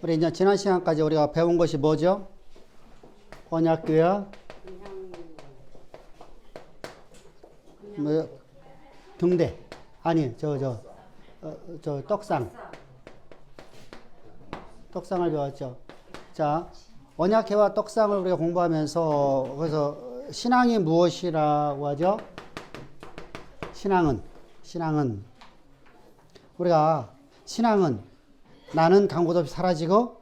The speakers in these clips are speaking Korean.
우리 이제 지난 시간까지 우리가 배운 것이 뭐죠? 언약궤와 뭐 등대 아니 저 떡상을 배웠죠. 자, 언약궤와 떡상을 우리가 공부하면서 그래서 신앙이 무엇이라고 하죠? 신앙은 우리가 신앙은 나는 강구도 없이 사라지고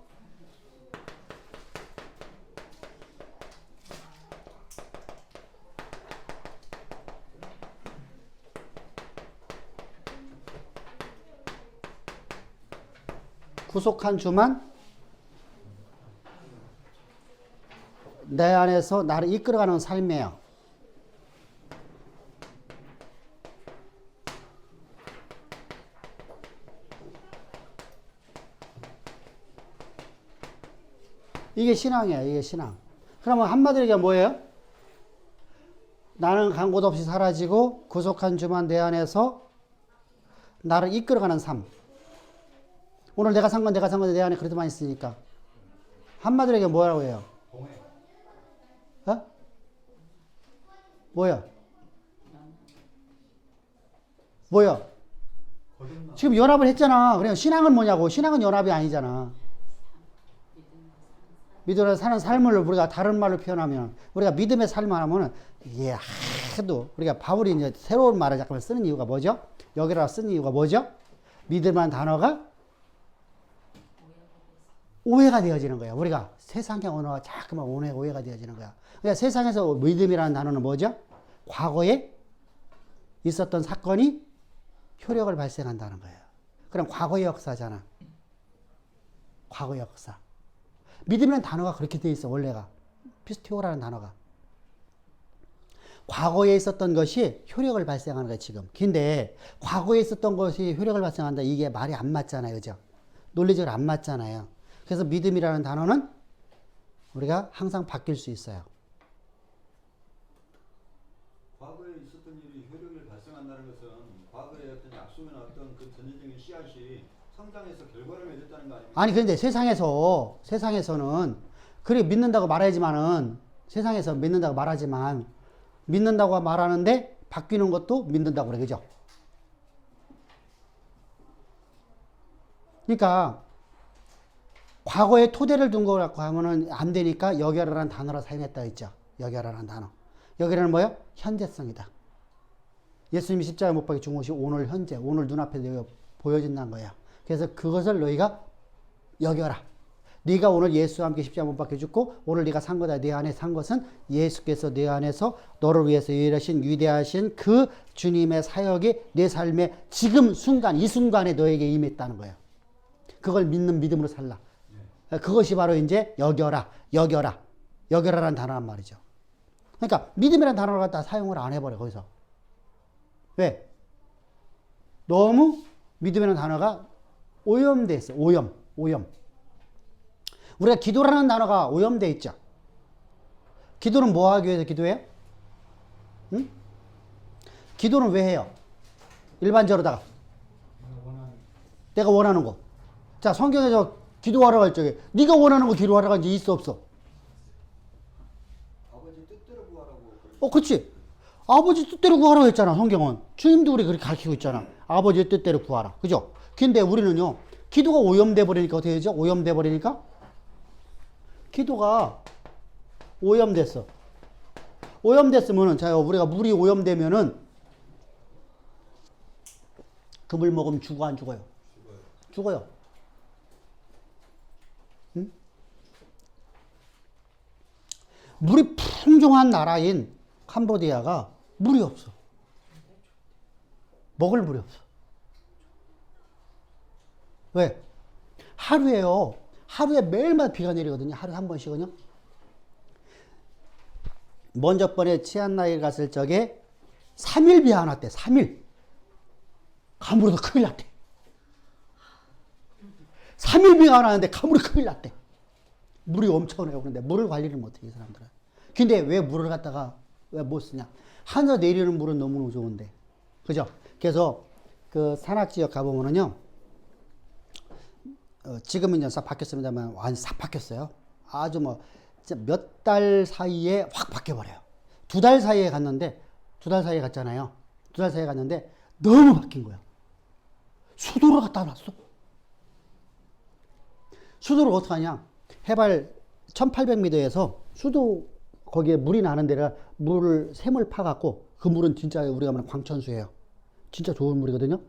구속한 주만 내 안에서 나를 이끌어가는 삶이에요. 이게 신앙이에요. 이게 신앙. 그러면 한마디로 얘기하면 뭐예요? 나는 간 곳 없이 사라지고 구속한 주만 내 안에서 나를 이끌어가는 삶. 오늘 내가 산 건 내 안에 그래도 많이 있으니까. 한마디로 얘기하면 뭐라고 해요? 어? 뭐야? 지금 연합을 했잖아. 그래 신앙은 뭐냐고. 신앙은 연합이 아니잖아. 믿음으로 사는 삶을 우리가 다른 말로 표현하면 우리가 믿음의 삶을 하면은 이게 하도 우리가 바울이 이제 새로운 말을 잠깐 쓰는 이유가 뭐죠? 여기라 쓰는 이유가 뭐죠? 믿음이라는 단어가 오해가 되어지는 거야. 우리가 세상의 언어가 자꾸만 오해가 되어지는 거야. 그러니까 세상에서 믿음이라는 단어는 뭐죠? 과거에 있었던 사건이 효력을 발생한다는 거예요. 그럼 과거의 역사잖아. 과거의 역사. 믿음이라는 단어가 그렇게 돼 있어, 원래가. 피스티오라는 단어가. 과거에 있었던 것이 효력을 발생하는 거야, 지금. 근데 과거에 있었던 것이 효력을 발생한다. 이게 말이 안 맞잖아요. 그죠? 논리적으로 안 맞잖아요. 그래서 믿음이라는 단어는 우리가 항상 바뀔 수 있어요. 과거에 있었던 일이 효력을 발생한다는 것은 과거의 어떤 약속이나 어떤 그 전체적인 씨앗이 성장해서 결과를 맺었다는 거 아닙니까? 아니 근데 세상에서는 그래 믿는다고 말하지만은 세상에서 믿는다고 말하지만 믿는다고 말하는데 바뀌는 것도 믿는다고 그래. 그죠? 그러니까 과거에 토대를 둔 거라고 하면은 안 되니까 여겨라라는 단어를 사용했다 했죠. 여겨라라는 단어. 여겨라는 뭐예요? 현재성이다. 예수님이 십자가에 못 박혀 죽은 것이 오늘 현재, 오늘 눈앞에 보여진다는 거야. 그래서 그것을 너희가 여겨라. 네가 오늘 예수와 함께 십자가 못 박혀 죽고 오늘 네가 산 거다. 네 안에 산 것은 예수께서 네 안에서 너를 위해서 일하신 위대하신 그 주님의 사역이 내 삶의 지금 순간, 이 순간에 너에게 임했다는 거예요. 그걸 믿는 믿음으로 살라. 그것이 바로 이제 여겨라라는 단어란 말이죠. 그러니까 믿음이라는 단어를 갖다 사용을 안 해버려, 거기서. 왜? 너무 믿음이라는 단어가 오염돼 있어요. 오염. 우리가 기도라는 단어가 오염돼 있죠. 기도는 뭐 하기 위해서 기도해요? 응? 기도는 왜 해요? 일반적으로다가. 내가 원하는 거. 자, 성경에서 기도하라고 할 적에 네가 원하는 거 기도하라고 하지 있어 없어? 아버지 뜻대로 구하라고. 그치. 아버지 뜻대로 구하라고 했잖아, 성경은. 주님도 우리 그렇게 가르치고 있잖아. 아버지 뜻대로 구하라. 그죠? 근데 우리는요, 기도가 오염돼 버리니까 어떻게 되죠? 오염돼 버리니까 기도가 오염됐어. 오염됐으면은, 자, 우리가 물이 오염되면은 그 물 먹으면 죽어, 안 죽어요? 죽어요. 응? 물이 풍족한 나라인 캄보디아가 물이 없어. 먹을 물이 없어. 왜? 하루에 매일마다 비가 내리거든요. 하루에 한 번씩은요. 먼저 번에 치안라이 갔을 적에 3일 비 안 왔대. 3일. 가물어도 큰일 났대. 3일 비가 안 왔는데 가물이 큰일 났대. 물이 엄청나요. 그런데 물을 관리를 못해, 이 사람들은. 근데 왜 물을 갖다가 왜 못 쓰냐? 하늘에서 내리는 물은 너무 좋은데. 그죠? 그래서 그 산악 지역 가보면은요, 지금은 이제 싹 바뀌었습니다만 완전 싹 바뀌었어요. 아주 뭐 몇 달 사이에 확 바뀌어버려요. 2달 사이에 갔는데 2달 사이에 갔잖아요. 2달 사이에 갔는데 너무 바뀐 거야. 수도를 갖다 놨어. 수도를 어떻게 하냐? 해발 1800m에서 수도 거기에 물이 나는 데라 샘을 파갖고 그 물은 진짜 우리가 말하는 광천수예요. 진짜 좋은 물이거든요.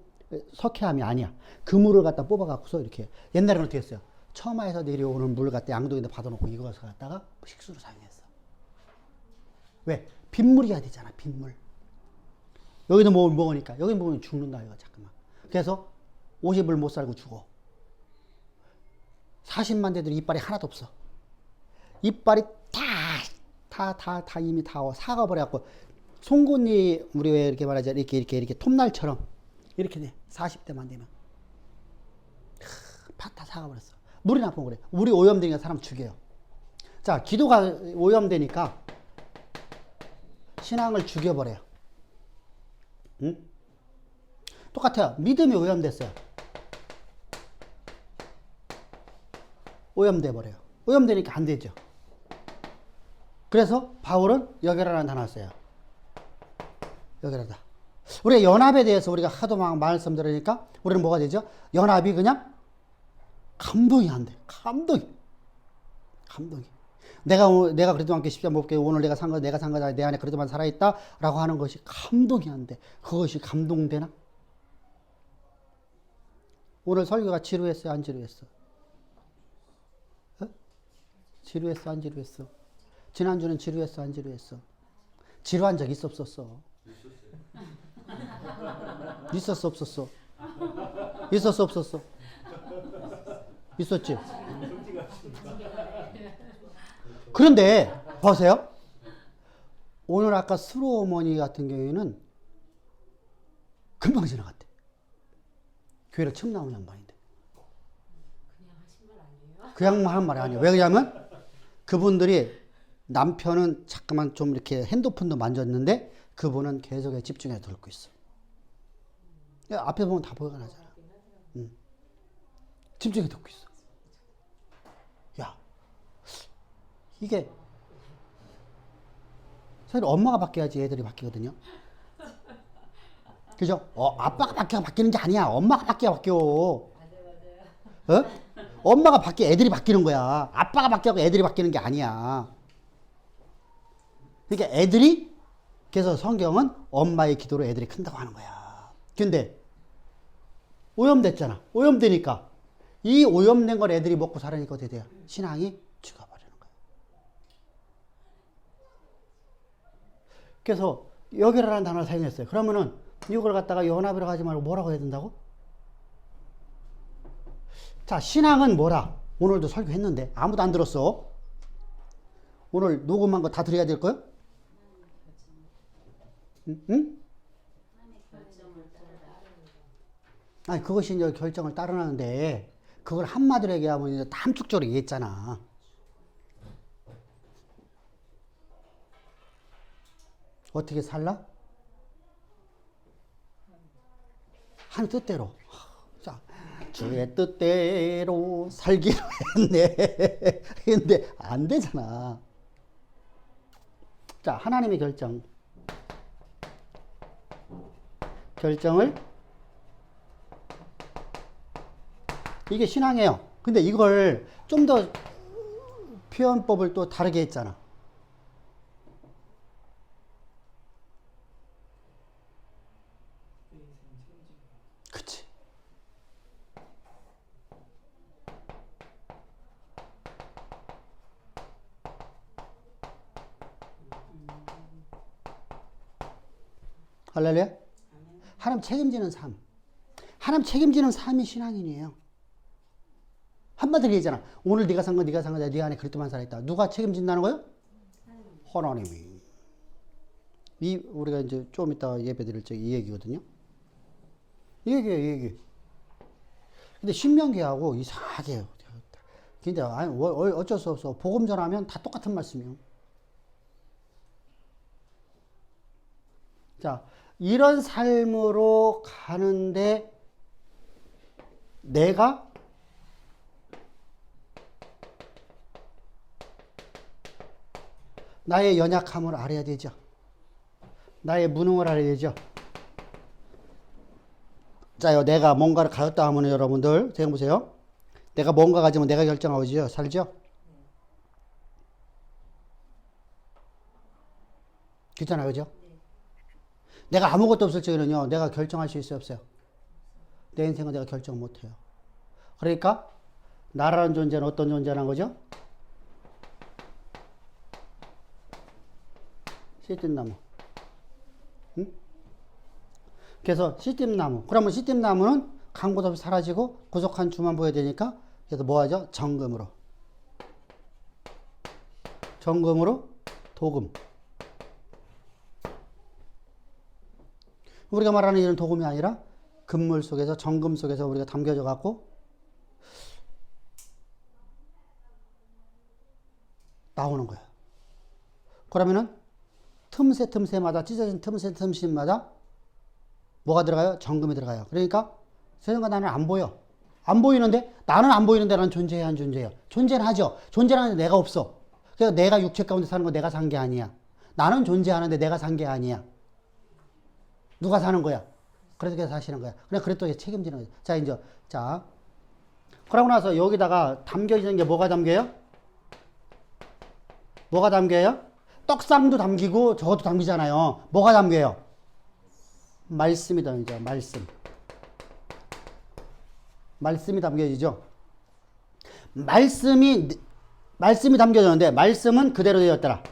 석회암이 아니야. 그 물을 갖다 뽑아갖고서 이렇게 옛날에는 어떻게 했어요? 처마에서 내려오는 물 갖다 양동이에 받아놓고 이거서 갖다가 식수로 사용했어. 왜? 빗물이야 되잖아. 빗물. 여기도 뭐 먹으니까 여기 먹으면 죽는다 이거 잠깐만. 그래서 50을 못 살고 죽어. 40만 대들 이빨이 하나도 없어. 이빨이 다 이미 다 사가버려갖고 송곳니 우리 왜 이렇게 말하자 이렇게 톱날처럼 이렇게 돼. 40대만 되면 다 사가버렸어. 물이 나쁘면 그래. 물이 오염되니까 사람 죽여요. 자, 기도가 오염되니까 신앙을 죽여버려요. 응? 똑같아요. 믿음이 오염됐어요. 오염돼 버려요. 오염되니까 안 되죠. 그래서 바울은 여결하라는 단어를 써요. 여결하다. 우리가 연합에 대해서 우리가 하도 막 말씀 들으니까 우리는 뭐가 되죠? 연합이 그냥 감동이 안 돼. 감동이. 내가 그래도 함께 십자 못 게 오늘 내가 산 거다. 내 안에 그래도만 살아있다. 라고 하는 것이 감동이 안 돼. 그것이 감동되나? 오늘 설교가 지루했어요? 안 지루했어? 지루했어? 안 지루했어? 지난주는 지루했어? 안 지루했어? 지루한 적 있어? 없었어? 있었어? 없었어? 있었어? 없었어? 있었지? 그런데 보세요. 오늘 아까 수로 어머니 같은 경우에는 금방 지나갔대. 교회를 처음 나온 양반인데. 그냥 하신 말 아니에요? 그냥 하는 말이 아니에요. 왜 그러냐면 그분들이 남편은 잠깐만 좀 이렇게 핸드폰도 만졌는데 그분은 계속 집중해서 듣고 있어. 앞에 보면 다 보여가 나잖아. 집중해서 듣고 있어. 야, 이게 사실 엄마가 바뀌어야지 애들이 바뀌거든요. 그죠? 아빠가 바뀌는 게 아니야. 엄마가 바뀌어. 어? 엄마가 바뀌어 애들이 바뀌는 거야. 아빠가 바뀌고 애들이 바뀌는 게 아니야. 그러니까 애들이 그래서 성경은 엄마의 기도로 애들이 큰다고 하는 거야. 근데 오염됐잖아. 오염되니까 이 오염된 걸 애들이 먹고 살으니까 어떻게 돼요? 신앙이 죽어버리는 거야. 그래서 여결하라는 단어를 사용했어요. 그러면은 이걸 갖다가 연합이라고 하지 말고 뭐라고 해야 된다고? 자, 신앙은 뭐라? 오늘도 설교했는데 아무도 안 들었어. 오늘 녹음한 거 다 들어야 될 거요? 응? 아니 그것이 이제 결정을 따르는데 그걸 한마디로 얘기하면 이제 함축적으로 얘기했잖아. 어떻게 살라? 한 뜻대로. 자, 주의 뜻대로 살기로 했네. 근데 안 되잖아. 자, 하나님의 결정을 이게 신앙이에요. 근데 이걸 좀 더 표현법을 또 다르게 했잖아. 그치. 할렐루야? 하나님 책임지는 삶. 하나님 책임지는 삶이 신앙인이에요. 한마디로 얘기잖아. 오늘 네가 산 거, 네 안에 그리스도만 살아있다. 누가 책임진다는 거예요? 하나님이. 우리가 이제 좀 이따 예배 드릴 때 이 얘기거든요. 이 얘기. 근데 신명기하고 이상하게. 근데 어쩔 수 없어. 복음 전하면 다 똑같은 말씀이에요. 자, 이런 삶으로 가는데 내가 나의 연약함을 알아야 되죠. 나의 무능을 알아야 되죠. 자요, 내가 뭔가를 가졌다 하면 여러분들 생각해보세요. 내가 뭔가 가지면 내가 결정하죠. 살죠? 그렇잖아요. 그죠? 내가 아무것도 없을 적에는요, 내가 결정할 수 있어요? 없어요? 내 인생은 내가 결정 못해요. 그러니까 나라는 존재는 어떤 존재라는 거죠? 씨앗나무. 응? 그래서 씨앗나무. 그러면 씨앗나무는 간 곳 없이 사라지고 구속한 주만 보여야 되니까 그래서 뭐 하죠? 정금으로. 정금으로 도금. 우리가 말하는 이런 도금이 아니라 금물 속에서 정금 속에서 우리가 담겨져 갖고 나오는 거예요. 그러면은 틈새마다 찢어진 틈새마다 뭐가 들어가요? 정금이 들어가요. 그러니까 세상과 나는 안 보여. 안 보이는데 나는 안 보이는데 나는 존재해야 안 존재해요. 존재는 하죠. 존재는 하는데 내가 없어. 그래서 내가 육체 가운데 사는 거 내가 산 게 아니야. 나는 존재하는데 내가 산 게 아니야. 누가 사는 거야? 그래서 사시는 거야. 그래 또 책임지는 거야. 자, 이제 자 그러고 나서 여기다가 담겨지는 게 뭐가 담겨요? 뭐가 담겨요? 떡상도 담기고 저것도 담기잖아요. 뭐가 담겨요? 말씀이 담겨져. 말씀이 담겨지죠. 말씀이 담겨졌는데 말씀은 그대로 되었더라.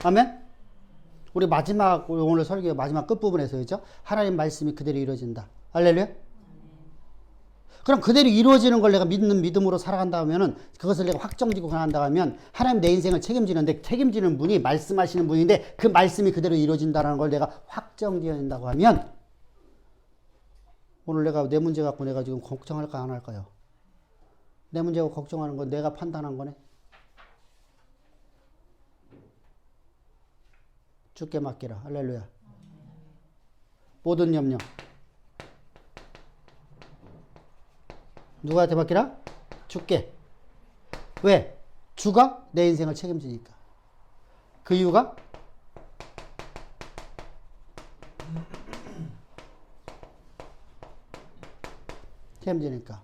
아멘? 우리 마지막 오늘 설교 마지막 끝부분에서 그죠? 하나님 말씀이 그대로 이루어진다. 할렐루야? 그럼 그대로 이루어지는 걸 내가 믿는 믿음으로 살아간다 하면은 그것을 내가 확정지고 간다 하면 하나님 내 인생을 책임지는데 책임지는 분이 말씀하시는 분인데 그 말씀이 그대로 이루어진다는 걸 내가 확정지어진다고 하면 오늘 내가 내 문제 갖고 내가 지금 걱정할까 안 할까요? 내 문제고 걱정하는 건 내가 판단한 거네. 주께 맡기라. 할렐루야. 모든 염려 누구한테 맡기라? 주께. 왜? 주가 내 인생을 책임지니까. 그 이유가 책임지니까.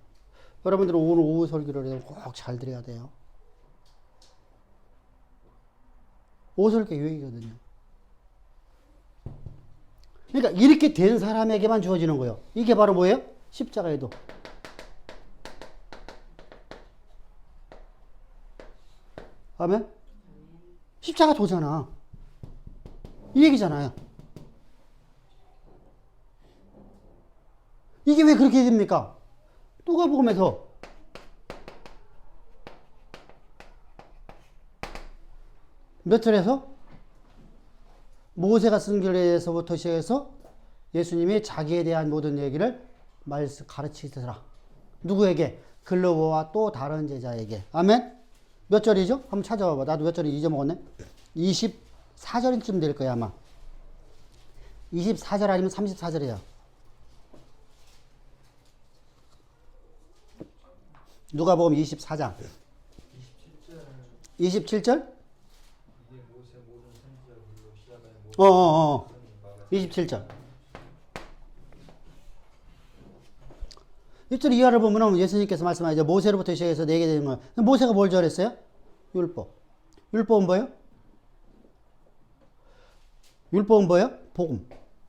여러분들은 오늘 오후 설교를 꼭 잘 들어야 돼요. 오후 설교 유익이거든요. 그러니까 이렇게 된 사람에게만 주어지는 거예요. 이게 바로 뭐예요? 십자가의 도. 아멘? 십자가 도잖아. 이 얘기잖아요. 이게 왜 그렇게 됩니까? 누가복음에서 몇 절에서 모세가 쓴 글에서부터 시작해서 예수님이 자기에 대한 모든 얘기를 가르치더라. 누구에게? 글로버와 또 다른 제자에게. 아멘? 몇 절이죠? 한번 찾아봐봐. 나도 몇 절을 잊어먹었네. 24절쯤 될 거야 아마. 24절 아니면 34절이야. 누가복음 24장. 27절? 27절. 이절 이하를 보면은 예수님께서 말씀하시죠. 모세로부터 시작해서 내게 되는 거예요. 모세가 뭘 전했어요? 율법. 율법은 뭐예요? 율법은 뭐예요? 복음.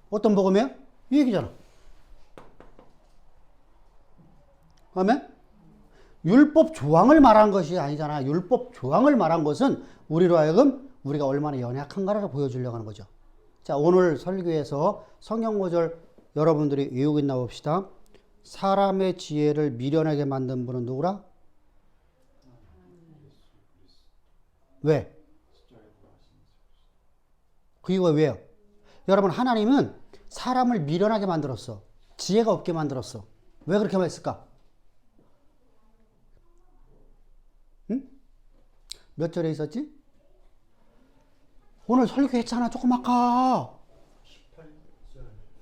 어떤 복음이에요? 이 얘기잖아. 아멘? 율법 조항을 말한 것이 아니잖아. 율법 조항을 말한 것은 우리로 하여금 우리가 얼마나 연약한가를 보여주려고 하는 거죠. 자, 오늘 설교에서 성경 구절 여러분들이 외우고 있나 봅시다. 사람의 지혜를 미련하게 만든 분은 누구라? 왜? 그 이유가 왜요? 여러분, 하나님은 사람을 미련하게 만들었어. 지혜가 없게 만들었어. 왜 그렇게 말했을까? 응? 몇 절에 있었지? 오늘 설교했잖아, 조금 아까.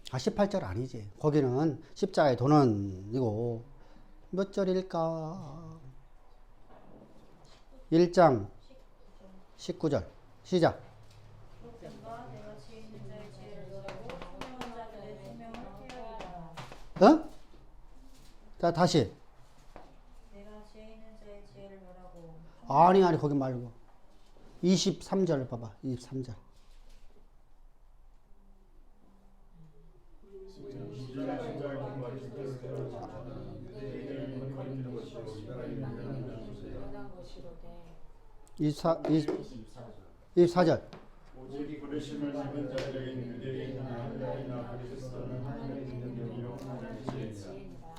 18절 아니지. 거기는 십자가의 도는 이거 몇 절일까? 1장 19절 시작. 그렇든가 내가 지혜 있는 자의 지혜를 너라고 투명한 자들의 투명을 헤아리라. 어? 자 다시. 내가 지혜 있는 자의 지혜를 너라고. 아니 거기 말고 23절 봐봐. 23절. 이사 24절. 오직 부르심을 받은 자들에게 유대인 하나님이나 그리스도는 하나님의 능력이요 하나님의 지혜니라.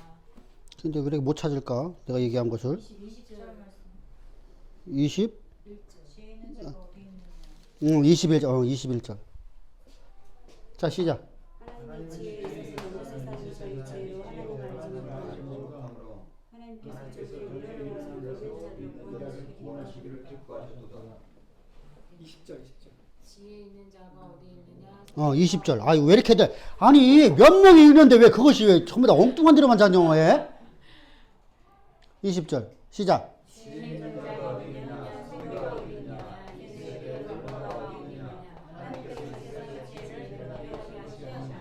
근데 왜 이렇게 못 찾을까? 내가 얘기한 것을 20 지혜 있는 자가 어디 있느냐. 21절 21절. 자 시작. 하나님의 지혜에 있어서 세상이 저희 지혜로 하나님을 알지 못하므로 하나님께서 저희를 우려하셔서 모든 자를 구원하시기를 기뻐하셨도다. 20절. 지혜 있는 자가 어디 있느냐? 20절. 아유 왜 이렇게 돼? 아니 몇 명이 읽는데 왜 그것이 왜 전부 다 엉뚱한 데로만 잔영어해? 20절 시작. 지혜 있는 자가 어디 있느냐? 생각 어디 있느냐? 예수의 경고가 어디 있느냐? 하나님께서 세상의 지혜를 내려가게 하시느냐?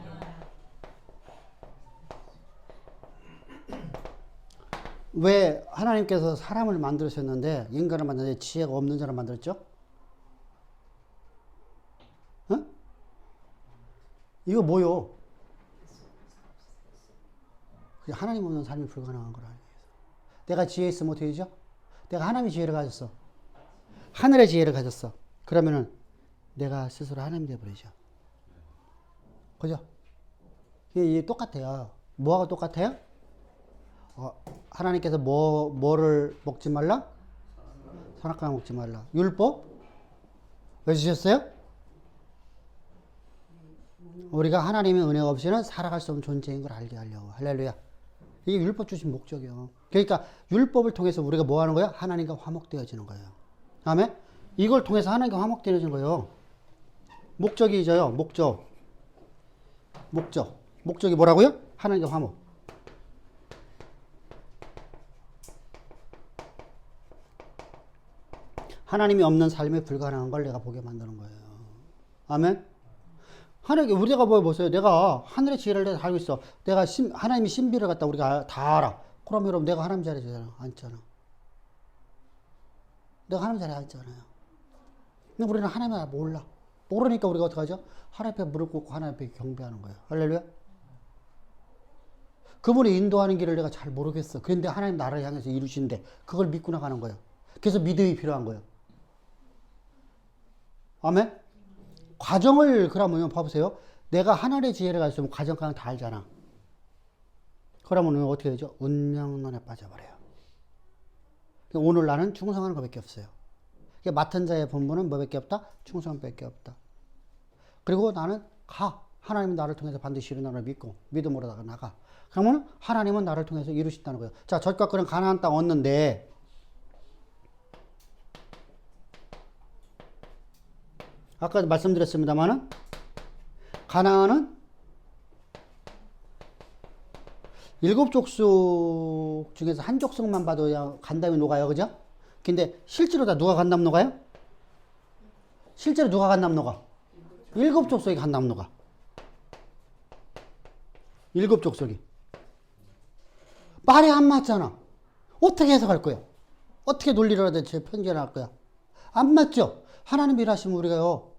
왜 하나님께서 사람을 만드셨는데 인간을 만드는데 지혜가 없는 자를 만들었죠? 어? 이거 뭐요? 하나님 없는 삶이 불가능한 걸 알기 위해서. 내가 지혜 있으면 어떻게 되죠? 내가 하나님의 지혜를 가졌어. 하늘의 지혜를 가졌어. 그러면은 내가 스스로 하나님 되어버리죠. 그죠? 이게 똑같아요. 뭐하고 똑같아요? 하나님께서 뭐를 먹지 말라? 선악과를 먹지 말라. 율법? 왜 주셨어요? 우리가 하나님의 은혜 없이는 살아갈 수 없는 존재인 걸 알게 하려고. 할렐루야. 이게 율법 주신 목적이요. 그러니까 율법을 통해서 우리가 뭐 하는 거예요? 하나님과 화목되어지는 거예요. 아멘? 이걸 통해서 하나님과 화목되어지는 거예요. 목적이죠요. 목적이 뭐라고요? 하나님과 화목. 하나님이 없는 삶이 불가능한 걸 내가 보게 만드는 거예요. 아멘? 우리가 뭐 보세요. 내가 하늘의 지혜를 내가 알고 있어. 내가 하나님의 신비를 갖다 우리가 다 알아. 그럼 여러분 내가 하나님 자리에 앉잖아. 내가 하나님 자리에 앉잖아요. 근데 우리는 하나님을 몰라. 모르니까 우리가 어떻게 하죠? 하나님 앞에 무릎 꿇고 하나님 앞에 경배하는 거예요. 할렐루야. 그분이 인도하는 길을 내가 잘 모르겠어. 그런데 하나님 나를 향해서 이루신데 그걸 믿고 나가는 거예요. 그래서 믿음이 필요한 거예요. 아멘? 과정을 그러면 봐보세요. 내가 하나님의 지혜를 가졌으면 과정 그냥 다 알잖아. 그러면 어떻게 되죠? 운명론에 빠져버려요. 오늘 나는 충성하는 것밖에 없어요. 맡은 자의 본분은 뭐밖에 없다? 충성밖에 없다. 그리고 나는 하나님은 나를 통해서 반드시 이룬다는 걸 믿고 믿음으로 나가. 그러면 하나님은 나를 통해서 이루신다는 거예요. 자, 젖과 꿀은 가나안 땅 얻는데 아까 말씀드렸습니다만은 가나안은 7족속 중에서 한 족속만 봐도 간담이 녹아요. 그죠? 근데 실제로 다 누가 간담 녹아요? 실제로 누가 간담 녹아? 7족속이 간담 녹아. 7족속이. 말이 안 맞잖아. 어떻게 해석할 거야? 어떻게 논리를 대체 편견할 거야? 안 맞죠? 하나님 일하시면 우리가요,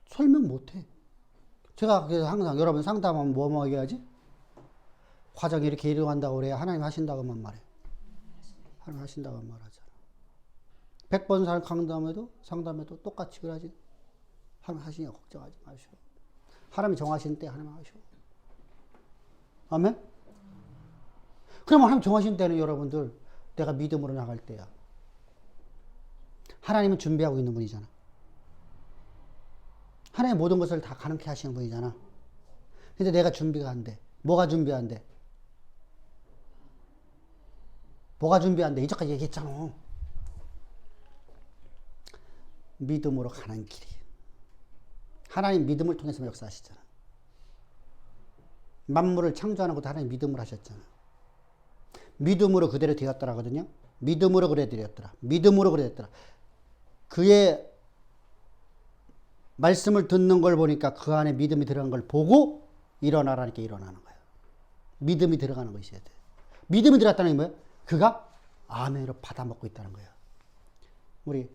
설명 못 해. 제가 그래서 항상 여러분 상담하면 뭐 얘기하지? 과정이 이렇게 일어난다고 그래야 하나님 하신다고만 말해. 하나님 하신다고만 말하잖아. 100번 상담해도 똑같이 그러지. 하나님 하시니까 걱정하지 마시오. 하나님이 정하신 때 하나님 하시오. 아멘? 그러면 하나님 정하신 때는 여러분들 내가 믿음으로 나갈 때야. 하나님은 준비하고 있는 분이잖아. 하나님 모든 것을 다 가능케 하시는 분이잖아. 근데 내가 준비가 안 돼. 뭐가 준비 안 돼? 뭐가 준비 안 돼? 이제까지 얘기했잖아. 믿음으로 가는 길이. 하나님 믿음을 통해서 역사하시잖아. 만물을 창조하는 것도 하나님 믿음으로 하셨잖아. 믿음으로 그대로 되었더라거든요. 믿음으로 그래 드렸더라. 믿음으로 그래 드렸더라. 그의 말씀을 듣는 걸 보니까 그 안에 믿음이 들어간 걸 보고 일어나라니까 일어나는 거예요. 믿음이 들어가는 것이 있어야 돼요. 믿음이 들어갔다는 게 뭐예요? 그가 아멘으로 받아먹고 있다는 거예요. 우리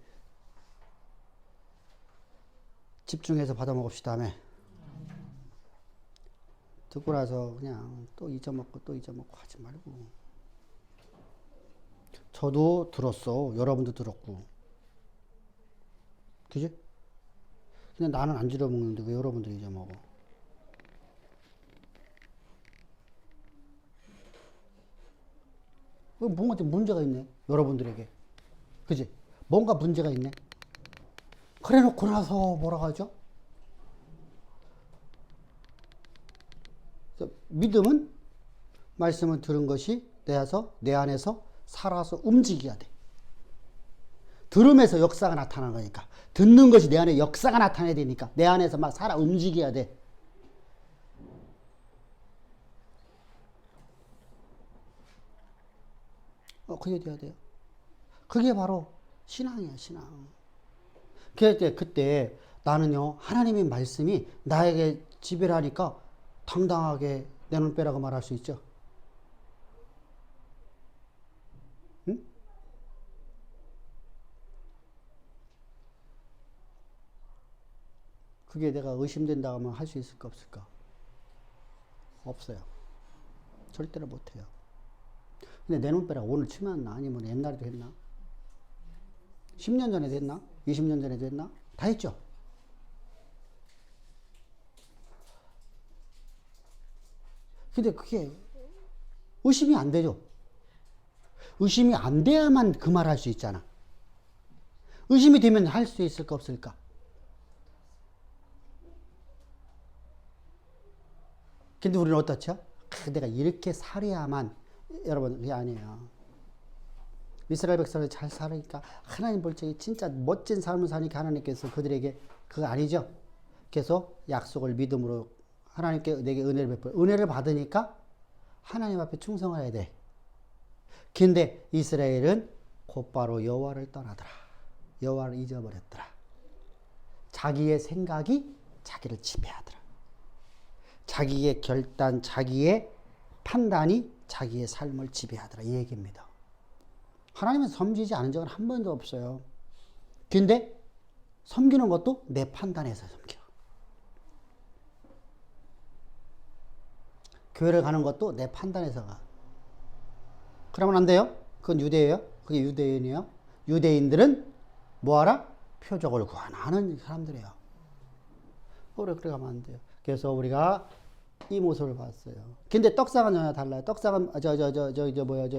집중해서 받아먹읍시다. 아멘. 듣고 나서 그냥 또 잊어먹고 또 잊어먹고 하지 말고. 저도 들었어. 여러분도 들었고. 그지? 근데 나는 안 잊어먹는데 왜 여러분들이 잊어먹어? 뭔가 문제가 있네. 여러분들에게. 그지? 뭔가 문제가 있네. 그래 놓고 나서 뭐라고 하죠? 믿음은 말씀을 들은 것이 내 안에서 살아서 움직여야 돼. 들으면서 역사가 나타나는 거니까. 듣는 것이 내 안에 역사가 나타나야 되니까 내 안에서 막 살아 움직여야 돼. 그게 돼야 돼요. 그게 바로 신앙이야, 신앙. 그때 나는요, 하나님의 말씀이 나에게 지배를 하니까 당당하게 내 눈 빼라고 말할 수 있죠. 응? 그게 내가 의심된다고 하면 할 수 있을까, 없을까? 없어요. 절대로 못해요. 근데 내 눈 빼라 오늘 치면 했나? 아니면 옛날에도 했나? 10년 전에도 했나? 20년 전에도 했나? 다 했죠. 근데 그게 의심이 안 되죠. 의심이 안 돼야만 그 말 할 수 있잖아. 의심이 되면 할 수 있을까 없을까? 근데 우리는 어떻죠? 내가 이렇게 살아야만. 여러분 그게 아니에요. 이스라엘 백성을 잘 살으니까 하나님 볼 적에 진짜 멋진 삶을 사니까 하나님께서 그들에게 그거 아니죠. 계속 약속을 믿음으로 하나님께 내게 은혜를 베풀어. 은혜를 받으니까 하나님 앞에 충성해야 돼. 근데 이스라엘은 곧바로 여호와를 떠나더라. 여호와를 잊어버렸더라. 자기의 생각이 자기를 지배하더라. 자기의 결단, 자기의 판단이 자기의 삶을 지배하더라. 이 얘기입니다. 하나님은 섬기지 않은 적은 한 번도 없어요. 근데 섬기는 것도 내 판단에서 섬겨. 교회를 가는 것도 내 판단에서 가. 그러면 안 돼요? 그건 유대예요? 그게 유대인이에요? 유대인들은 뭐하라? 표적을 구하는 사람들이에요. 그래 가면 안 돼요. 그래서 우리가 이 모습을 봤어요. 근데 떡상은 전혀 달라요. 떡상은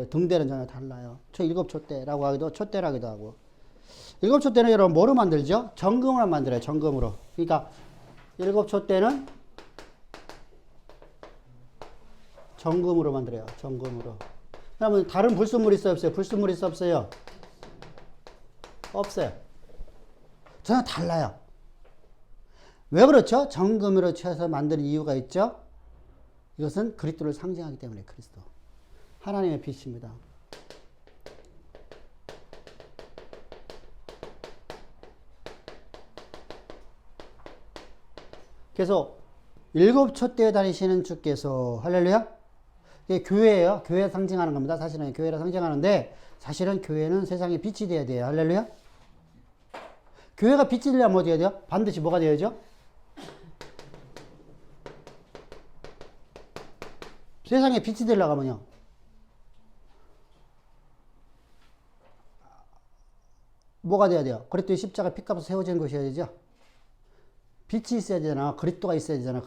등대는 전혀 달라요. 일곱 촛대라고 하기도 촛대라기도 하고. 일곱 촛대는 여러분 뭐로 만들죠? 정금으로 만들어요. 정금으로. 그러니까 일곱 촛대는 정금으로 만들어요. 정금으로. 그러면 다른 불순물 있어요, 없어요? 불순물 있어, 없어요? 없어요. 전혀 달라요. 왜 그렇죠? 정금으로 쳐서 만드는 이유가 있죠? 이것은 그리스도를 상징하기 때문에 그리스도. 하나님의 빛입니다. 그래서 일곱 촛대에 다니시는 주께서 할렐루야? 이게 교회예요. 교회 상징하는 겁니다. 사실은 교회를 상징하는데 사실은 교회는 세상에 빛이 돼야 돼요. 할렐루야? 교회가 빛이 되려면 어디 해야 돼요? 반드시 뭐가 되어야죠? 세상에 빛이 되려고 하면요. 뭐가 돼야 돼요? 그리스도의 십자가 피값으로 세워진 것이어야 되죠? 빛이 있어야 되잖아. 그리스도가 있어야 되잖아.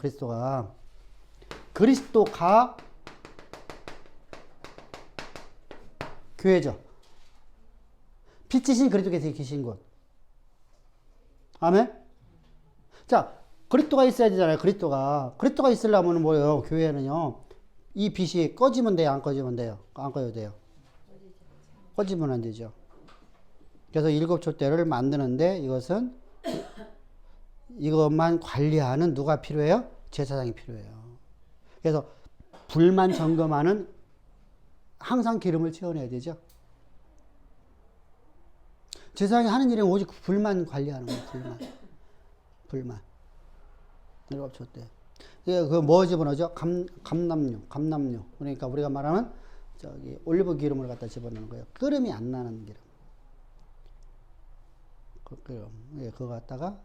그리스도가 교회죠. 빛이신 그리스도께서 계신 곳. 아멘? 자, 그리스도가 있어야 되잖아요. 그리스도가 있으려면 뭐예요? 교회는요. 이 빛이 꺼지면 돼요? 안 꺼지면 돼요? 안 꺼져도 돼요? 꺼지면 안 되죠. 그래서 일곱 촛대를 만드는데 이것만 관리하는 누가 필요해요? 제사장이 필요해요. 그래서 불만 점검하는 항상 기름을 채워내야 되죠. 제사장이 하는 일은 오직 불만 관리하는 거예요. 불만. 율법 줬대. 그뭐 집어넣죠? 감람류. 그러니까 우리가 말하는 저기 올리브 기름을 갖다 집어넣는 거예요. 끓음이 안 나는 기름. 그거 갖다가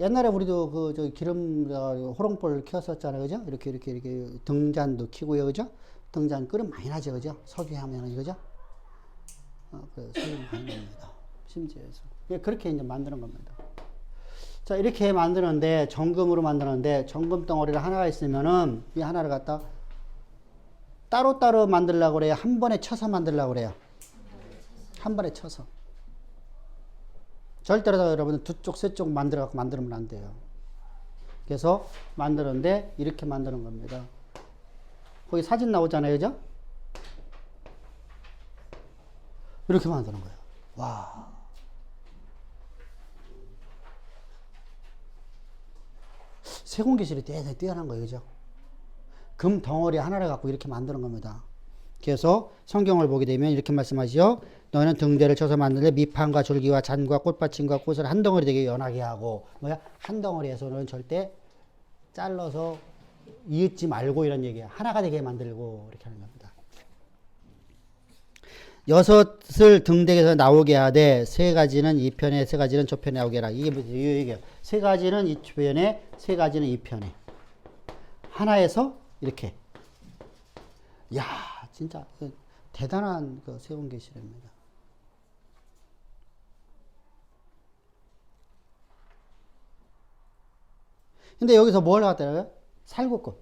옛날에 우리도 그 저 기름 호롱불 켰었잖아요, 그죠? 이렇게 등잔도 켜고요, 그죠? 등잔 끓음 많이 나죠, 그죠? 석유 하면은 그죠? 그 석유 많이 납니다. 심지어서 그렇게 이제 만드는 겁니다. 자, 이렇게 만드는데 정금으로 만드는데 정금 덩어리를 하나가 있으면은 이 하나를 갖다 따로따로 만들려고 그래요. 한 번에 쳐서 만들려고 그래요. 한 번에 쳐서. 절대로 여러분 두 쪽, 세 쪽 만들어갖고 만들면 안 돼요. 그래서 만드는데 이렇게 만드는 겁니다. 거기 사진 나오잖아요, 그죠? 이렇게 만드는 거예요. 와. 세공기술이 대단히 뛰어난 거예요, 그죠? 금 덩어리 하나를 갖고 이렇게 만드는 겁니다. 그래서 성경을 보게 되면 이렇게 말씀하시죠. 너는 등대를 쳐서 만들래 밑판과 줄기와 잔과 꽃받침과 꽃을 한 덩어리 되게 연하게 하고 뭐야? 한 덩어리에서는 절대 잘라서 이윽지 말고 이런 얘기야. 하나가 되게 만들고 이렇게 하는 겁니다. 여섯을 등대에서 나오게 하되 세 가지는 이 편에 세 가지는 저 편에 나오게 하라. 이게 무슨 얘기예요? 세 가지는 이 편에 세 가지는 이 편에 하나에서 이렇게. 야, 진짜 대단한 그 세운계시랍니다. 근데 여기서 뭘 갖다 놔요? 살구꽃,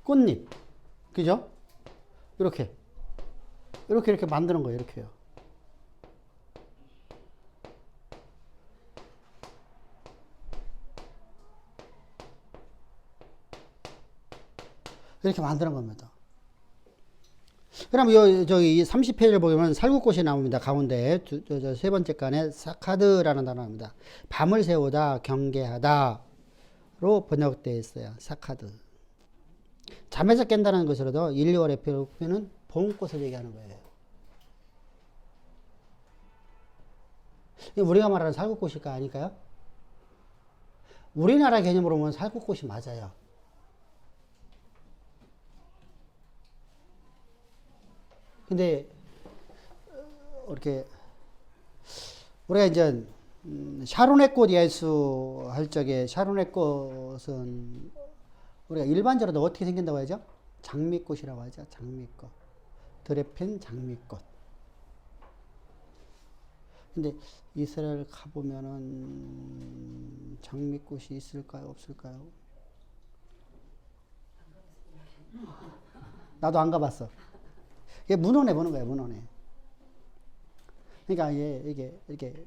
꽃잎, 그죠? 이렇게 만드는 거예요. 이렇게요. 이렇게 만드는 겁니다. 그럼 저기 30페이지를 보면 살구꽃이 나옵니다. 가운데 세 번째 칸에 사카드라는 단어입니다. 밤을 새우다, 경계하다로 번역되어 있어요. 사카드. 잠에서 깬다는 것으로도 1, 2월의 표는 봄꽃을 얘기하는 거예요. 우리가 말하는 살구꽃일까 아닐까요? 우리나라 개념으로 보면 살구꽃이 맞아요. 근데 이렇게 우리가 이제 샤론의 꽃 예수 할 적에 샤론의 꽃은 우리가 일반적으로 어떻게 생긴다고 하죠? 장미꽃이라고 하죠. 장미꽃. 들에 핀 장미꽃. 근데 이스라엘 가보면은 장미꽃이 있을까요? 없을까요? 나도 안 가봤어. 이게 문헌에 보는 거예요, 문헌에. 그러니까 이게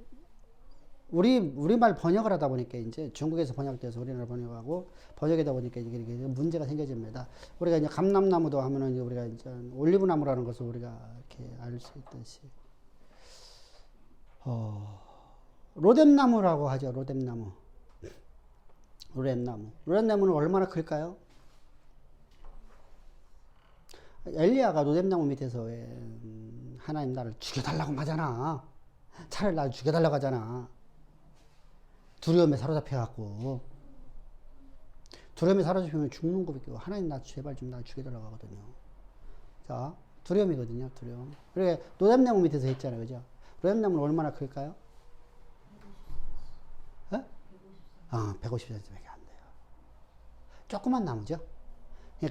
우리말 번역을 하다 보니까 이제 중국에서 번역돼서 우리나라 번역하고 번역하다 보니까 이게 문제가 생겨집니다. 우리가 이제 감람나무도 하면은 우리가 이제 올리브나무라는 것을 우리가 이렇게 알 수 있듯이. 로뎀나무라고 하죠, 로뎀나무. 로뎀나무는 얼마나 클까요? 엘리야가 로뎀나무 밑에서 하나님 나를 죽여달라고 하잖아. 차라리 나를 죽여달라고 하잖아. 두려움에 사로잡혀갖고. 두려움에 사로잡히면 죽는 거밖에. 하나님 나 제발 좀 나 죽여달라고 하거든요. 자, 두려움이거든요, 두려움. 그래, 로뎀나무 밑에서 했잖아요, 그죠? 로뎀나무는 얼마나 클까요? 150cm밖에 안 돼요. 조그만 나무죠?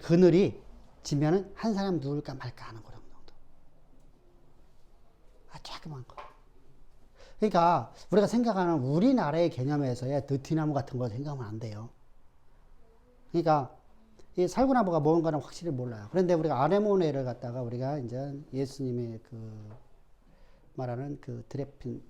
그늘이 지면은 한 사람 누울까 말까 하는 거 정도. 조그만 거. 그러니까 우리가 생각하는 우리나라의 개념에서의 느티나무 같은 거 생각하면 안 돼요. 그러니까 이 살구나무가 뭔가는 확실히 몰라요. 그런데 우리가 아네모네를 갖다가 우리가 이제 예수님의 그 말하는 그 드레핀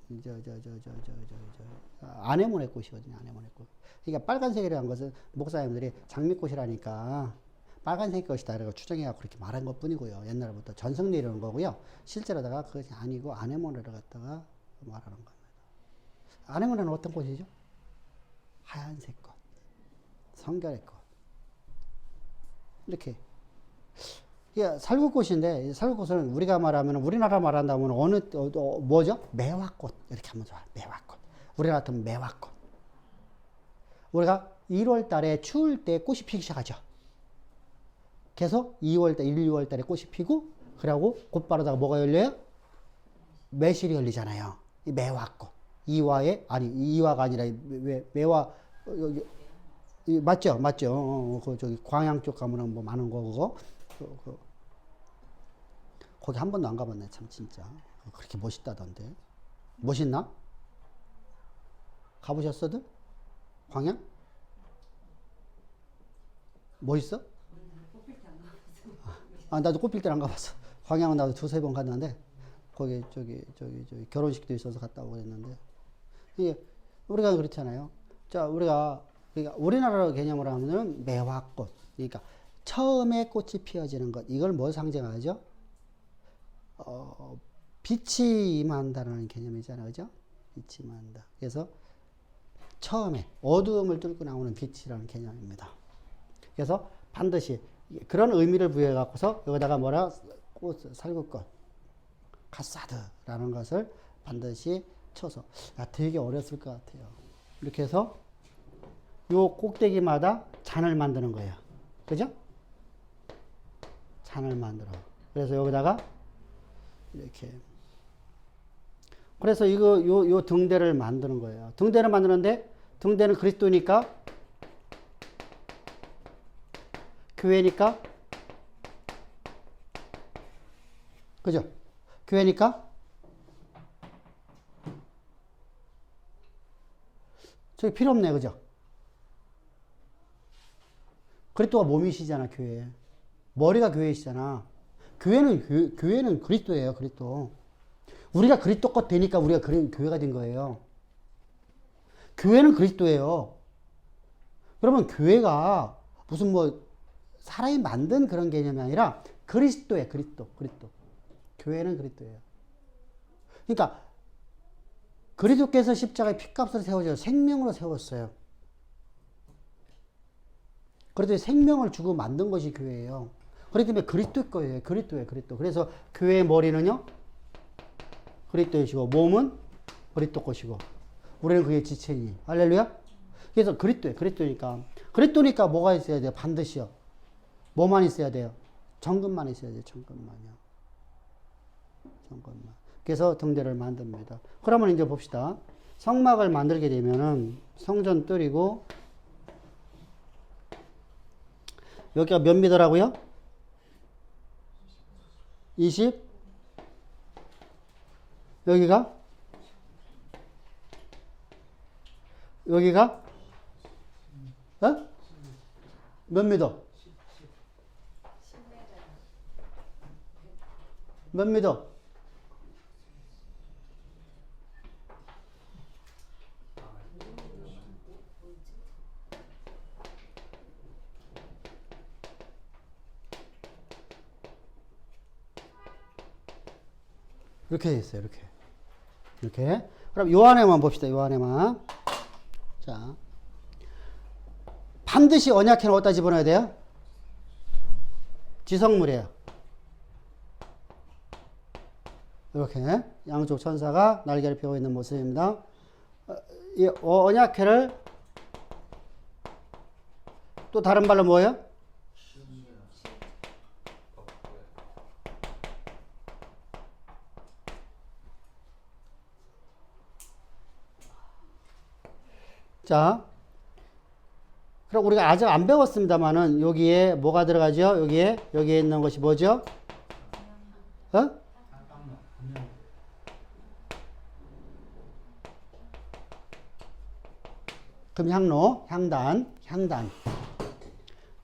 아네모네 꽃이거든요. 아네모네 꽃. 그러니까 빨간색이라는 것은 목사님들이 장미꽃이라니까 빨간색 것이다 라고 추정해갖고 그렇게 말한 것 뿐이고요. 옛날부터 전승리 이러는 거고요. 실제로다가 그것이 아니고 아네모네를 갖다가 말하는 겁니다. 아네모네는 어떤 꽃이죠? 하얀색 꽃, 성결의 꽃. 이렇게 이게 살구꽃인데, 이 살구꽃은 우리가 말하면, 우리나라 말한다면 뭐죠? 매화꽃. 이렇게 하면 좋아요. 매화꽃. 우리나라 같으면 매화꽃. 우리가 1월 달에 추울 때 꽃이 피기 시작하죠. 계속 1, 2월 달에 꽃이 피고, 그러고 곧바로다가 뭐가 열려요? 매실이 열리잖아요. 이 매화꽃. 이화가 아니라, 매화, 여기, 맞죠? 저기 광양 쪽 가면은 뭐 많은 거, 그거. 거기 한 번도 안 가봤네, 참, 진짜. 그렇게 멋있다던데. 멋있나? 가보셨어도? 광양? 멋있어? 나도 꽃필 때 안 가봤어. 광양은 나도 2-3번 갔는데, 거기, 저기, 결혼식도 있어서 갔다 오고 그랬는데. 이게, 우리가 그렇잖아요. 자, 우리가 우리나라 개념으로 하면은 매화꽃. 그러니까, 처음에 꽃이 피어지는 것. 이걸 뭐 상징하죠? 빛이 임한다는 개념이잖아요. 그죠? 빛이 임한다. 그래서, 처음에 어두움을 뚫고 나오는 빛이라는 개념입니다. 그래서 반드시 그런 의미를 부여해 갖고서 여기다가 살구꽃, 카사드라는 것을 반드시 쳐서, 되게 어렸을 것 같아요. 이렇게 해서 요 꼭대기마다 잔을 만드는 거예요. 그죠? 잔을 만들어. 그래서 여기다가 이렇게. 그래서 요 등대를 만드는 거예요. 등대를 만드는데, 등대는 그리스도니까, 교회니까, 그죠? 교회니까, 저기 필요 없네, 그죠? 그리스도가 몸이시잖아, 교회. 머리가 교회이시잖아. 교회는 그리스도예요, 그리스도. 우리가 그리스도 것 되니까 우리가 교회가 된 거예요. 교회는 그리스도예요. 그러면 교회가 무슨 사람이 만든 그런 개념이 아니라 그리스도예요, 그리스도. 교회는 그리스도예요. 그러니까 그리스도께서 십자가에 피값을 세워서 생명으로 세웠어요. 그래도 생명을 주고 만든 것이 교회예요. 그렇기 때문에 그리스도 거예요. 그리스도. 그래서 교회의 머리는요, 그리스도이시고, 몸은 그리스도 것이고, 우리는 그의 지체니. 할렐루야? 그래서 그리스도니까 뭐가 있어야 돼요? 반드시요. 뭐만 있어야 돼요? 정금만 있어야 돼요. 정금만요. 그래서 등대를 만듭니다. 그러면 이제 봅시다. 성막을 만들게 되면은 성전 뜰이고, 여기가 몇 미터라고요? 20? 여기가? 몇 미터? 몇 미터? 이렇게 돼 있어요. 이렇게. 그럼 요 안에만 봅시다. 요 안에만. 자, 반드시 언약궤는 어디다 집어넣어야 돼요? 지성물이에요. 이렇게 양쪽 천사가 날개를 펴고 있는 모습입니다. 이 언약궤를 또 다른 말로 뭐예요? 자, 그럼 우리가 아직 안 배웠습니다만은 여기에 뭐가 들어가죠? 여기에 있는 것이 뭐죠? 금향로, 향단.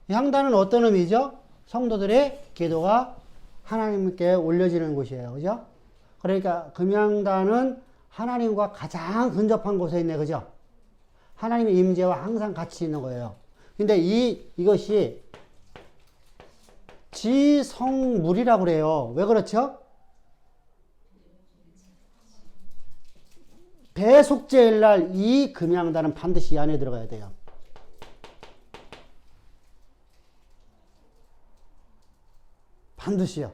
향단은 어떤 의미죠? 성도들의 기도가 하나님께 올려지는 곳이에요. 그죠? 그러니까 금향단은 하나님과 가장 근접한 곳에 있네. 그죠? 하나님의 임재와 항상 같이 있는 거예요. 근데 이것이 지성물이라고 그래요. 왜 그렇죠? 배속제일 날 이 금양단은 반드시 이 안에 들어가야 돼요. 반드시요.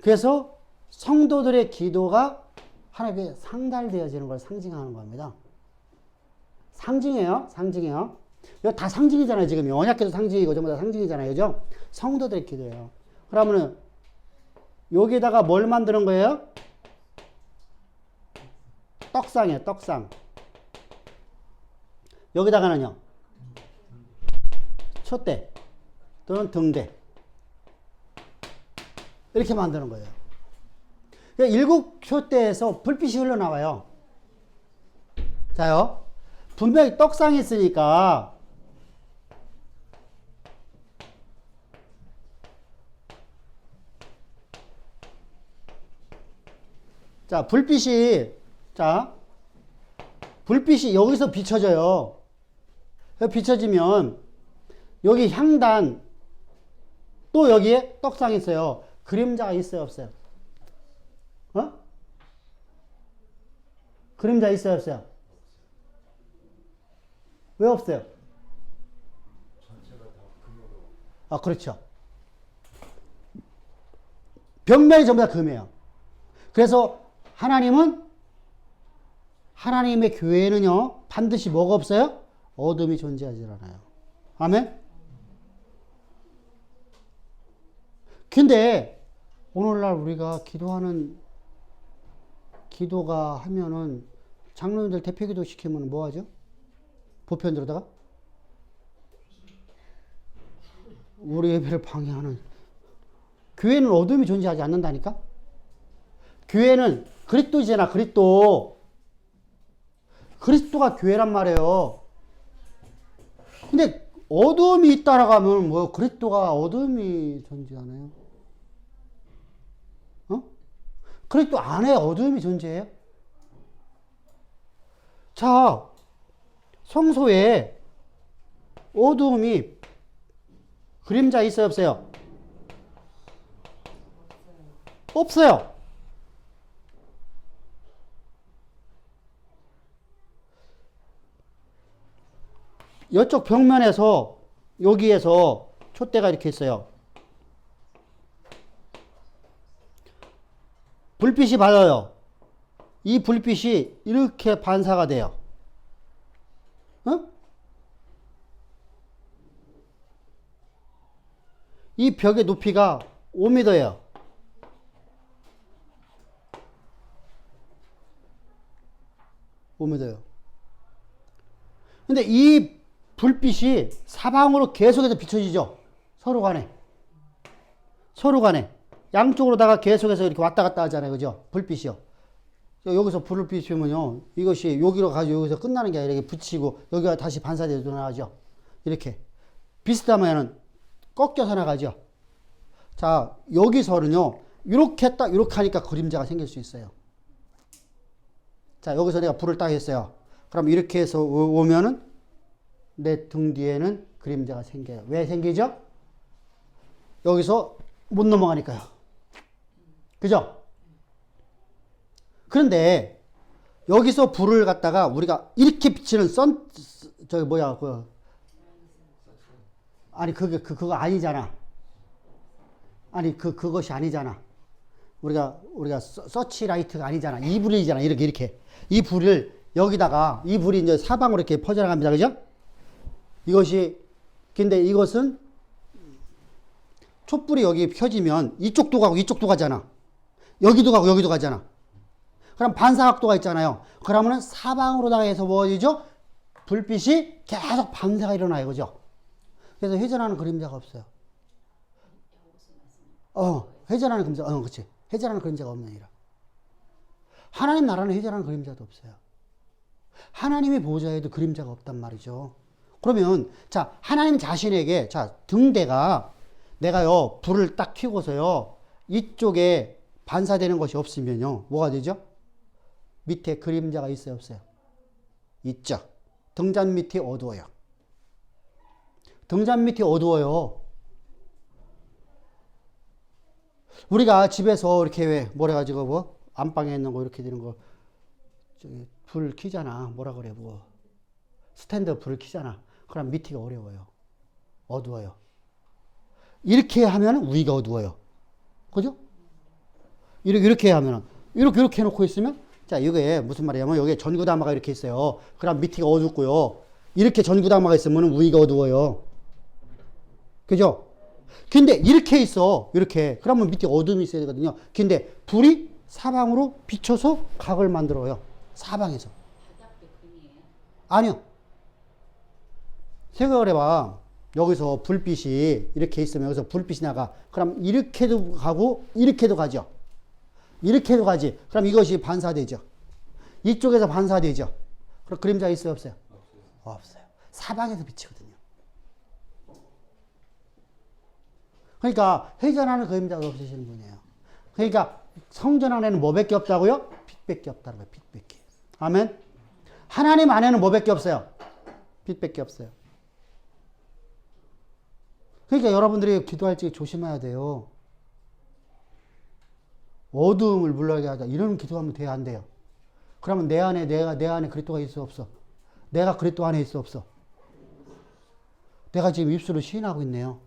그래서 성도들의 기도가 하나님께 상달되어지는 걸 상징하는 겁니다. 상징이에요. 상징이에요. 이거 다 상징이잖아요. 지금 언약궤도 상징이고 전부 다 상징이잖아요. 그죠? 성도들의 기도예요. 그러면은 여기다가 뭘 만드는 거예요? 떡상이에요. 떡상. 여기다가는요. 촛대 또는 등대. 이렇게 만드는 거예요. 그러니까 일곱 촛대에서 불빛이 흘러나와요. 자요. 분명히 떡상이 있으니까 자, 불빛이 여기서 비춰져요. 비춰지면 여기 향단 또 여기에 떡상이 있어요. 그림자가 있어요, 없어요? 어? 그림자 있어요, 없어요? 왜 없어요? 아, 그렇죠. 벽면이 전부 다 금이에요. 그래서 하나님의 교회는요, 반드시 뭐가 없어요? 어둠이 존재하지 않아요. 아멘? 근데, 오늘날 우리가 기도가 하면은, 장로님들 대표기도 시키면 뭐 하죠? 보편으로다가? 우리 예배를 방해하는. 교회는 어둠이 존재하지 않는다니까? 교회는 그리스도잖아, 그리스도. 그리스도가 교회란 말이에요. 근데 어둠이 따라가면 그리스도가 어둠이 존재하나요? 어? 그리스도 안에 어둠이 존재해요? 자, 성소에 어둠이 그림자 있어요, 없어요? 없어요. 이쪽 벽면에서 여기에서 촛대가 이렇게 있어요. 불빛이 받아요. 이 불빛이 이렇게 반사가 돼요. 어? 이 벽의 높이가 5m예요. 근데 이 불빛이 사방으로 계속해서 비춰지죠. 서로 간에. 양쪽으로다가 계속해서 이렇게 왔다 갔다 하잖아요. 그죠? 불빛이요. 여기서 불을 비추면요. 이것이 여기로 가지고 여기서 끝나는 게 아니라 이렇게 붙이고 여기가 다시 반사돼서 나가죠. 이렇게. 비슷하면은 꺾여서 나가죠. 자, 여기서는요. 이렇게 하니까 그림자가 생길 수 있어요. 자, 여기서 내가 불을 딱 했어요. 그럼 이렇게 해서 오면은 내 등 뒤에는 그림자가 생겨요. 왜 생기죠? 여기서 못 넘어가니까요. 그죠? 그런데 여기서 불을 갖다가 우리가 이렇게 비치는 아니 그거 아니잖아. 아니 그것이 아니잖아. 우리가 서치라이트가 아니잖아. 이 불이잖아. 이렇게 이 불을 여기다가 이 불이 이제 사방으로 이렇게 퍼져나갑니다. 그죠? 근데 이것은 촛불이 여기 켜지면 이쪽도 가고 이쪽도 가잖아. 여기도 가고 여기도 가잖아. 그럼 반사각도가 있잖아요. 그러면은 사방으로다가 해서 뭐죠? 불빛이 계속 반사가 일어나요. 그죠? 그래서 회전하는 그림자가 없어요. 회전하는 그림자, 그렇지. 회전하는 그림자가 없는 아니라. 하나님 나라는 회전하는 그림자도 없어요. 하나님의 보좌에도 그림자가 없단 말이죠. 그러면, 자, 하나님 자신에게, 자, 등대가 내가요, 불을 딱 켜고서요, 이쪽에 반사되는 것이 없으면요, 뭐가 되죠? 밑에 그림자가 있어요, 없어요? 있죠. 등잔 밑이 어두워요. 등잔 밑이 어두워요. 우리가 집에서 이렇게 뭐래가지고 안방에 있는 거 이렇게 되는 거, 저기 불 켜잖아. 뭐라 그래, 스탠드 불을 켜잖아. 그럼 밑이 어려워요. 어두워요. 이렇게 하면 위가 어두워요. 그죠? 이렇게 하면 이렇게 해놓고 있으면 자 이게 무슨 말이냐면 여기에 전구담화가 이렇게 있어요. 그럼 밑이가 어둡고요. 이렇게 전구담화가 있으면 위가 어두워요. 그죠? 근데 이렇게 있어. 이렇게. 그러면 밑에 어둠이 있어야 되거든요. 근데 불이 사방으로 비춰서 각을 만들어요. 사방에서. 아니요. 생각을 해봐. 여기서 불빛이 이렇게 있으면 여기서 불빛이 나가. 그럼 이렇게도 가고 이렇게도 가죠. 이렇게도 가지. 그럼 이것이 반사되죠. 이쪽에서 반사되죠. 그럼 그림자 있어요? 없어요? 없어요. 사방에서 비치거든요. 그러니까 회전하는 그림자가 없으시는 분이에요. 그러니까 성전 안에는 뭐밖에 없다고요? 빛밖에 없다는 거예요. 빛밖에. 아멘. 하나님 안에는 뭐밖에 없어요? 빛밖에 없어요. 그러니까 여러분들이 기도할 때 조심해야 돼요. 어두움을 물러가게 하자. 이런 기도하면 돼요, 안 돼요? 그러면 내 안에 그리스도가 있어 없어? 내가 그리스도 안에 있어 없어? 내가 지금 입술로 시인하고 있네요.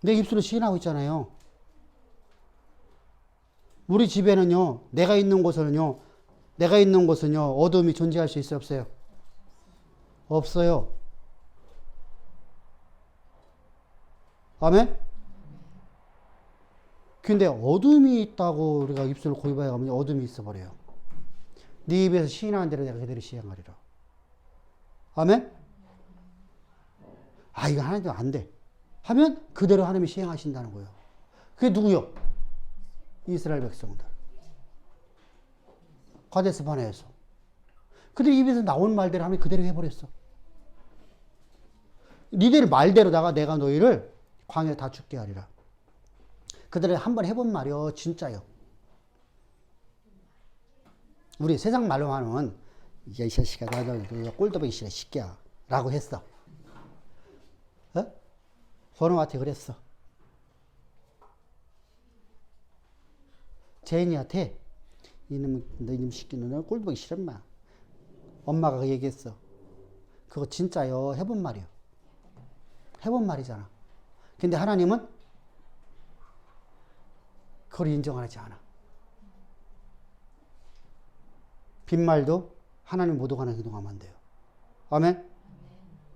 내 입술로 시인하고 있잖아요. 우리 집에는요, 내가 있는 곳은요, 어둠이 존재할 수 있어요, 없어요? 없어요. 아멘? 근데 어둠이 있다고 우리가 입술을 고입하여 가면 어둠이 있어 버려요. 네 입에서 시인하는 대로 내가 그대로 시행하리라. 아멘? 아, 이거 하나님 안 돼. 하면 그대로 하나님이 시행하신다는 거예요. 그게 누구요? 이스라엘 백성들. 가데스 바네에서. 그들 입에서 나온 말대로 하면 그대로 해버렸어. 니들 말대로다가 내가 너희를 광야에 다 죽게 하리라. 그들이 한번 해본 말이요. 진짜요. 우리 세상 말로 하는 이 자식아 너 꼴도보기 싫어 시끼야 라고 했어. 어? 번호한테 그랬어. 제인이한테 이놈 시끼는 꼴보기 싫은 마. 엄마가 그 얘기했어. 그거 진짜요. 해본 말이요. 해본 말이잖아. 근데 하나님은 그걸 인정하지 않아. 빈말도 하나님 못 오가는 행동하면 안 돼요. 아멘?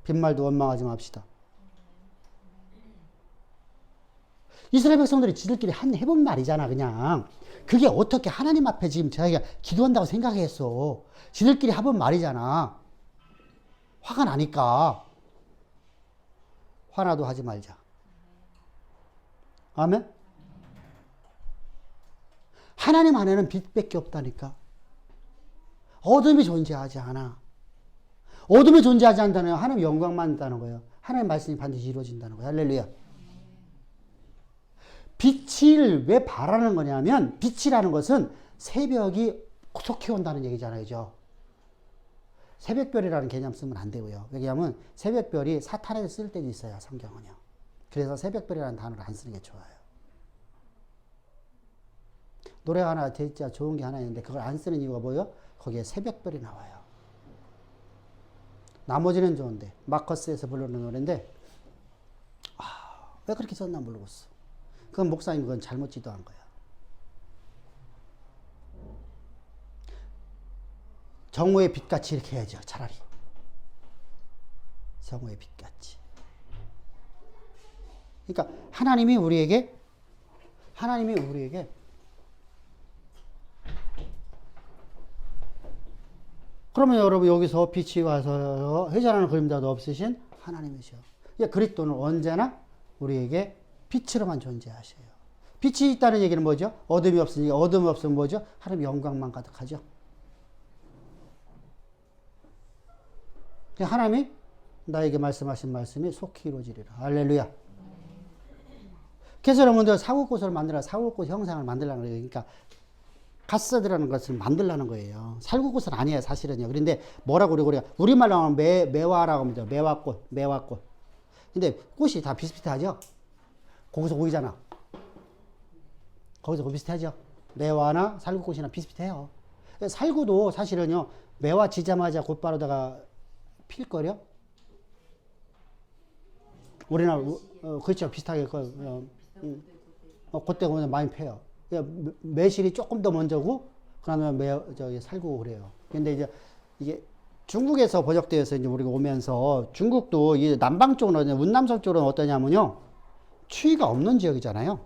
빈말도 원망하지 맙시다. 이스라엘 백성들이 지들끼리 해본 말이잖아, 그냥. 그게 어떻게 하나님 앞에 지금 자기가 기도한다고 생각했어. 지들끼리 해본 말이잖아. 화가 나니까. 화나도 하지 말자. 아멘? 하나님 안에는 빛밖에 없다니까. 어둠이 존재하지 않아. 어둠이 존재하지 않다는 하나님 영광만 있다는 거예요. 하나님 말씀이 반드시 이루어진다는 거예요. 할렐루야. 빛을 왜 바라는 거냐면 빛이라는 것은 새벽이 속해 온다는 얘기잖아요. 그죠? 새벽별이라는 개념 쓰면 안 되고요. 왜냐하면 새벽별이 사탄에서 쓸 때도 있어요. 성경은요. 그래서 새벽별이라는 단어를 안 쓰는 게 좋아요. 노래가 하나 진짜 좋은 게 하나 있는데 그걸 안 쓰는 이유가 뭐예요? 거기에 새벽별이 나와요. 나머지는 좋은데 마커스에서 부르는 노래인데 왜 그렇게 썼나 모르겠어. 그건 목사님 그건 잘못 지도한 거야. 정오의 빛같이 이렇게 해야죠. 차라리. 정오의 빛같이. 그러니까 하나님이 우리에게 그러면 여러분 여기서 빛이 와서 회전하는 그림자도 없으신 하나님이셔. 그리스도는 언제나 우리에게 빛으로만 존재하셔요. 빛이 있다는 얘기는 뭐죠? 어둠이 없으니까 어둠이 없으면 뭐죠? 하나님 영광만 가득하죠. 하나님이 나에게 말씀하신 말씀이 속히 이루어지리라. 할렐루야. 그래서 여러분들 사골꽃을 만들어 사골꽃 형상을 만들라는 거예요. 그러니까 가스드라는 것을 만들라는 거예요. 살구꽃은 아니에요, 사실은요. 그런데 뭐라고 우리가 우리말로 하면 매화라고 합니다. 매화꽃. 근데 꽃이 다 비슷비슷하죠? 거기서 보이잖아. 거기서 비슷하죠? 매화나 살구꽃이나 비슷비슷해요. 살구도 사실은요, 매화 지자마자 곧바로다가 필 거려? 우리나라 그렇죠. 비슷하게 그때 보면 많이 패요. 매실이 조금 더 먼저고 그다음에 저기 살고 그래요. 근데 이제 이게 중국에서 번역되어서 이제 우리가 오면서 중국도 이 남방 쪽으로 운남성 쪽으로는 어떠냐면요. 추위가 없는 지역이잖아요.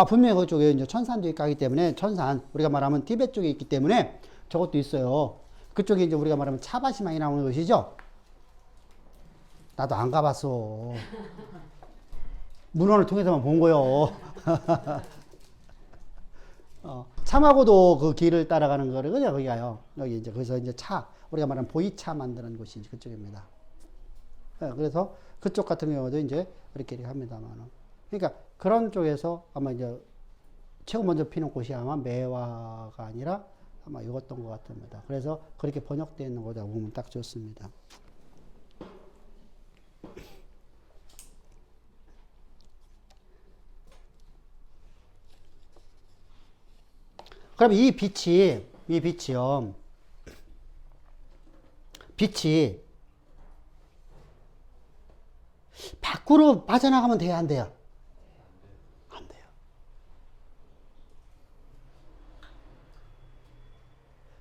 분명히 그쪽에 이제 천산도 있고 하기 때문에 천산 우리가 말하면 티베트 쪽에 있기 때문에 저것도 있어요. 그쪽에 이제 우리가 말하면 차밭이 많이 나오는 것이죠. 나도 안 가봤어. 문헌을 통해서만 본 거요. 참하고도 그 길을 따라가는 거를 그냥 거기가요. 여기 이제 거기서 이제 우리가 말하는 보이차 만드는 곳이 이제 그쪽입니다. 그래서 그쪽 같은 경우도 이제 이렇게 합니다만, 그러니까 그런 쪽에서 아마 이제 최고 먼저 피는 곳이 아마 매화가 아니라 아마 이었던 것 같습니다. 그래서 그렇게 번역되어 있는 거다 보면 딱 좋습니다. 그럼 이 빛이요. 빛이 밖으로 빠져나가면 돼요, 안 돼요? 안 돼요.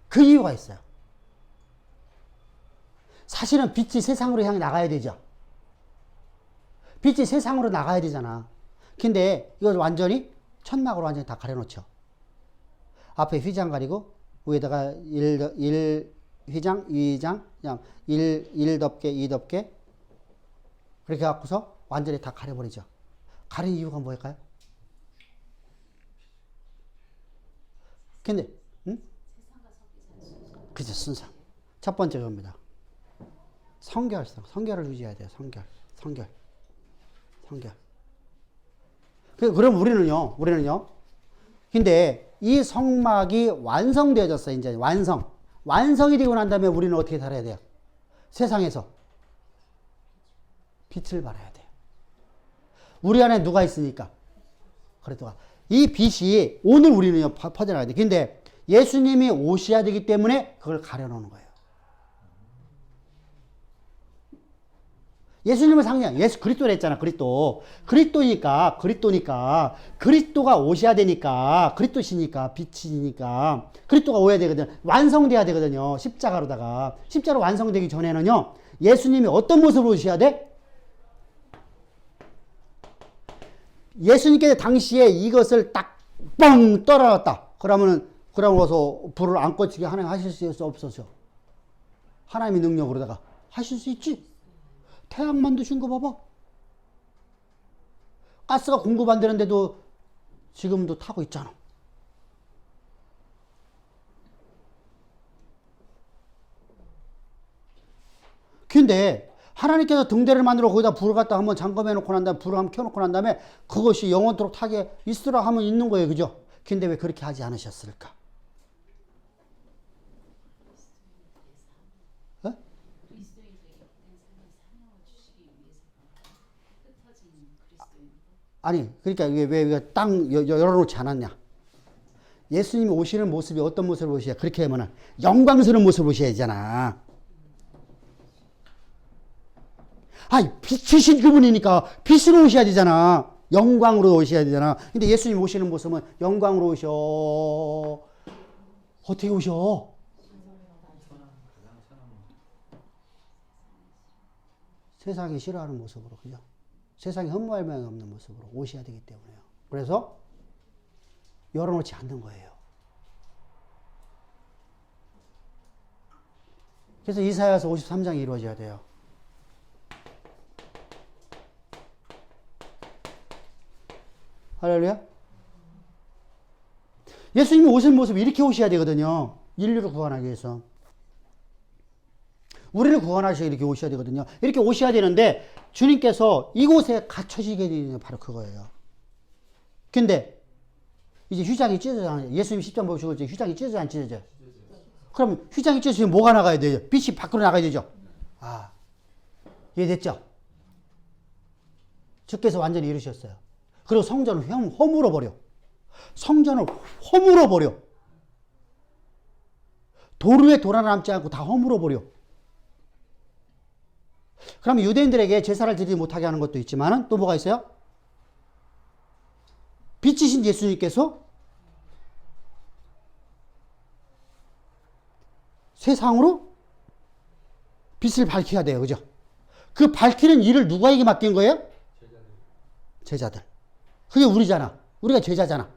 그 이유가 있어요. 사실은 빛이 세상으로 향해 나가야 되죠. 빛이 세상으로 나가야 되잖아. 근데 이걸 완전히 천막으로 완전히 다 가려놓죠. 앞에 휘장 가리고 위에다가 1휘장, 2휘장, 그냥 1 덮개, 2 덮개 그렇게 갖고서 완전히 다 가려버리죠. 가린 이유가 뭘까요? 근데 그죠, 순상. 첫 번째 겁니다. 성결을 유지해야 돼요. 성결. 그럼 우리는요. 근데 이 성막이 완성되어졌어요. 이제 완성이 되고 난 다음에 우리는 어떻게 살아야 돼요? 세상에서 빛을 발해야 돼요. 우리 안에 누가 있으니까? 그래도 이 빛이 오늘 우리는 퍼져나가야 돼요. 근데 예수님이 오셔야 되기 때문에 그걸 가려놓는 거예요. 예수님을 상징, 예수 그리스도를 했잖아, 그리스도니까, 그리스도가 오셔야 되니까, 그리스도시니까, 빛이니까, 그리스도가 오야 되거든. 완성돼야 되거든요. 십자가로 완성되기 전에는요, 예수님이 어떤 모습으로 오셔야 돼? 예수님께서 당시에 이것을 딱, 뻥! 떨어졌다. 그러면서 불을 안 꺼지게 하나님 하실 수 없었죠. 하나님의 능력으로다가 하실 수 있지. 태양 만드신 거 봐봐. 가스가 공급 안 되는데도 지금도 타고 있잖아. 근데 하나님께서 등대를 만들어 거기다 불을 갖다 한번 잠금해 놓고 난 다음에 불을 한번 켜놓고 난 다음에 그것이 영원토록 타게 있으라 하면 있는 거예요. 그죠? 근데 왜 그렇게 하지 않으셨을까? 아니, 그러니까 왜 땅 열어놓지 않았냐? 예수님이 오시는 모습이 어떤 모습을 보셔야? 그렇게 하면은 영광스러운 모습을 보셔야 되잖아. 빛이신 그분이니까 빛으로 오셔야 되잖아. 영광으로 오셔야 되잖아. 근데 예수님 오시는 모습은 영광으로 오셔. 어떻게 오셔? 세상이 싫어하는 모습으로, 그죠? 세상에 흠모할 만이 없는 모습으로 오셔야 되기 때문에요. 그래서 열어놓지 않는 거예요. 그래서 이사야서 53장이 이루어져야 돼요. 할렐루야? 예수님이 오신 모습이 이렇게 오셔야 되거든요. 인류를 구원하기 위해서. 우리를 구원하시고 이렇게 오셔야 되거든요. 이렇게 오셔야 되는데 주님께서 이곳에 갇혀지게 되는 바로 그거예요. 근데 이제 휘장이 찢어져요. 예수님 십자가 보시고 이제 휘장이 찢어져 안 찢어져? 그럼 휘장이 찢어지면 뭐가 나가야 돼요? 빛이 밖으로 나가야 되죠. 이해됐죠? 주께서 완전히 이루셨어요. 그리고 성전을 허물어 버려. 도루에 돌아남지 않고 다 허물어 버려. 그럼 유대인들에게 제사를 드리지 못하게 하는 것도 있지만 또 뭐가 있어요? 빛이신 예수님께서 세상으로 빛을 밝혀야 돼요. 그죠? 그 밝히는 일을 누구에게 맡긴 거예요? 제자들. 그게 우리잖아. 우리가 제자잖아.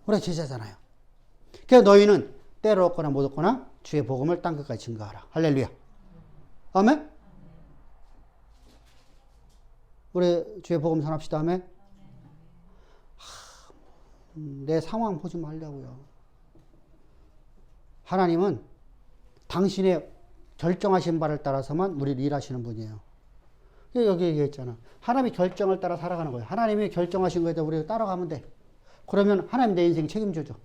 우리가 제자잖아요. 그래서 너희는 때로 얻거나 못 얻거나 주의 복음을 땅 끝까지 증거하라. 할렐루야. 아멘? 우리 주의 복음 전합시다. 아멘? 내 상황 보지 말라고요. 하나님은 당신의 결정하신 바를 따라서만 우리를 일하시는 분이에요. 여기 얘기했잖아. 하나님의 결정을 따라 살아가는 거예요. 하나님이 결정하신 거에 대해 우리가 따라가면 돼. 그러면 하나님 내 인생 책임져줘.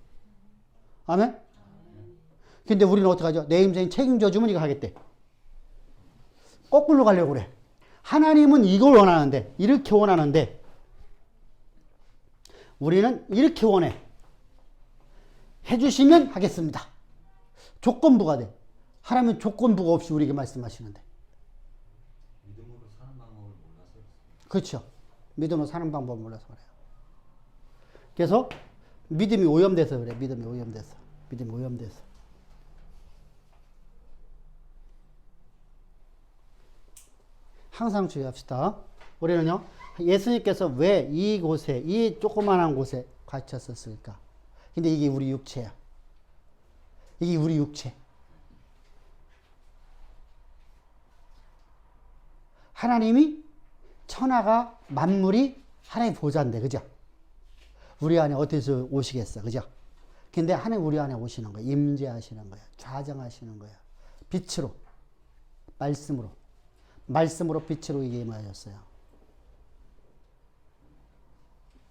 아멘? 근데 우리는 어떡하죠? 내 인생 책임져 주면 이거 하겠대. 거꾸로 가려고 그래. 하나님은 이걸 원하는데, 이렇게 원하는데, 우리는 이렇게 원해. 해주시면 하겠습니다. 조건부가 돼. 하나님은 조건부가 없이 우리에게 말씀하시는데. 믿음으로 사는 방법을 몰라서 그렇죠. 믿음으로 사는 방법을 몰라서 그래요. 그래서 믿음이 오염돼서 그래. 믿음이 오염돼서. 믿음이 오염돼서. 항상 주의합시다. 우리는요, 예수님께서 왜 이곳에, 이 조그만한 곳에 갇혔었을까? 근데 이게 우리 육체야. 이게 우리 육체. 하나님이 천하가 만물이 하나님 보좌인데, 그죠? 우리 안에 어디서 오시겠어, 그죠? 근데 하나님 우리 안에 오시는 거야. 임재하시는 거야. 좌정하시는 거야. 빛으로, 말씀으로. 말씀으로 빛으로 이게 임하셨어요.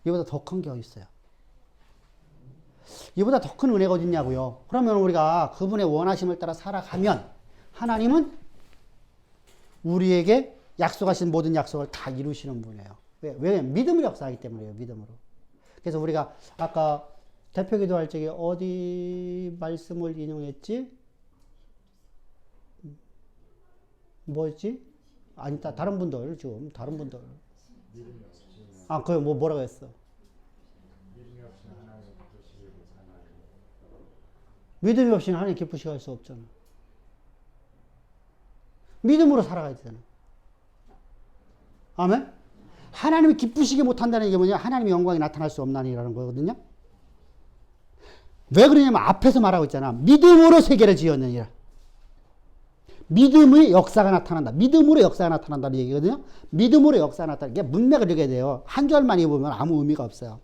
이보다 더 큰 게 어디 있어요? 이보다 더 큰 은혜가 어디 있냐고요. 그러면 우리가 그분의 원하심을 따라 살아가면 하나님은 우리에게 약속하신 모든 약속을 다 이루시는 분이에요. 왜? 믿음을 역사하기 때문이에요. 믿음으로. 그래서 우리가 아까 대표기도 할 적에 어디 말씀을 인용했지? 뭐였지? 아니, 다른 분들, 지금, 다른 분들. 아, 그거 뭐라고 했어? 믿음이 없이는 하나님 기쁘시게 할 수 없잖아. 믿음으로 살아가야 되잖아. 아멘? 하나님이 기쁘시게 못한다는 게 뭐냐? 하나님의 영광이 나타날 수 없나니라는 거거든요. 왜 그러냐면 앞에서 말하고 있잖아. 믿음으로 세계를 지었느니라. 믿음의 역사가 나타난다. 믿음으로 역사가 나타난다는 얘기거든요. 믿음으로 역사가 나타나는 게 문맥을 읽어야 돼요. 한 줄만 읽으면 아무 의미가 없어요.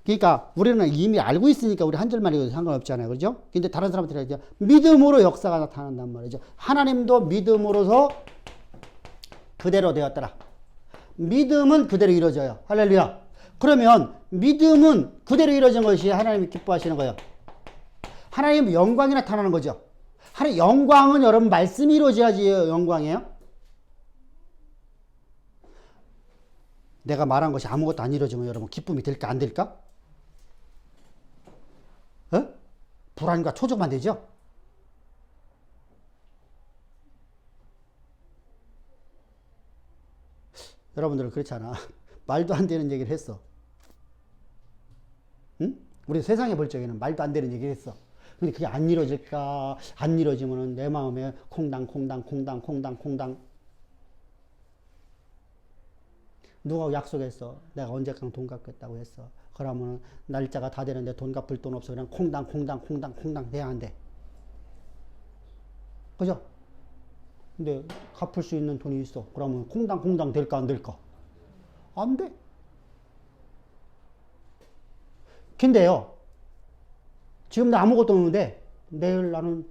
그러니까 우리는 이미 알고 있으니까 우리 한 줄만 읽어도 상관없잖아요. 그죠? 근데 다른 사람들은 이제 믿음으로 역사가 나타난단 말이죠. 하나님도 믿음으로서 그대로 되었더라. 믿음은 그대로 이루어져요. 할렐루야. 그러면 믿음은 그대로 이루어진 것이 하나님이 기뻐하시는 거예요. 하나님의 영광이 나타나는 거죠. 하나님 영광은 여러분 말씀이 이루어져야지 영광이에요. 내가 말한 것이 아무것도 안 이루어지면 여러분 기쁨이 될까 안 될까? 어? 불안과 초조만 되죠? 여러분들은 그렇잖아. 말도 안 되는 얘기를 했어. 응? 우리 세상에 볼 적에는 말도 안 되는 얘기를 했어. 근데 그게 안 이루어질까? 안 이루어지면은 내 마음에 콩당. 누가 약속했어? 내가 언제까지 돈 갚겠다고 했어. 그러면은 날짜가 다 되는데 돈 갚을 돈 없어. 그냥 콩당 돼야 안 돼. 그죠? 근데 갚을 수 있는 돈이 있어. 그러면 콩당 될까 안 될까? 안 돼. 근데요, 지금 나 아무것도 없는데 내일 나는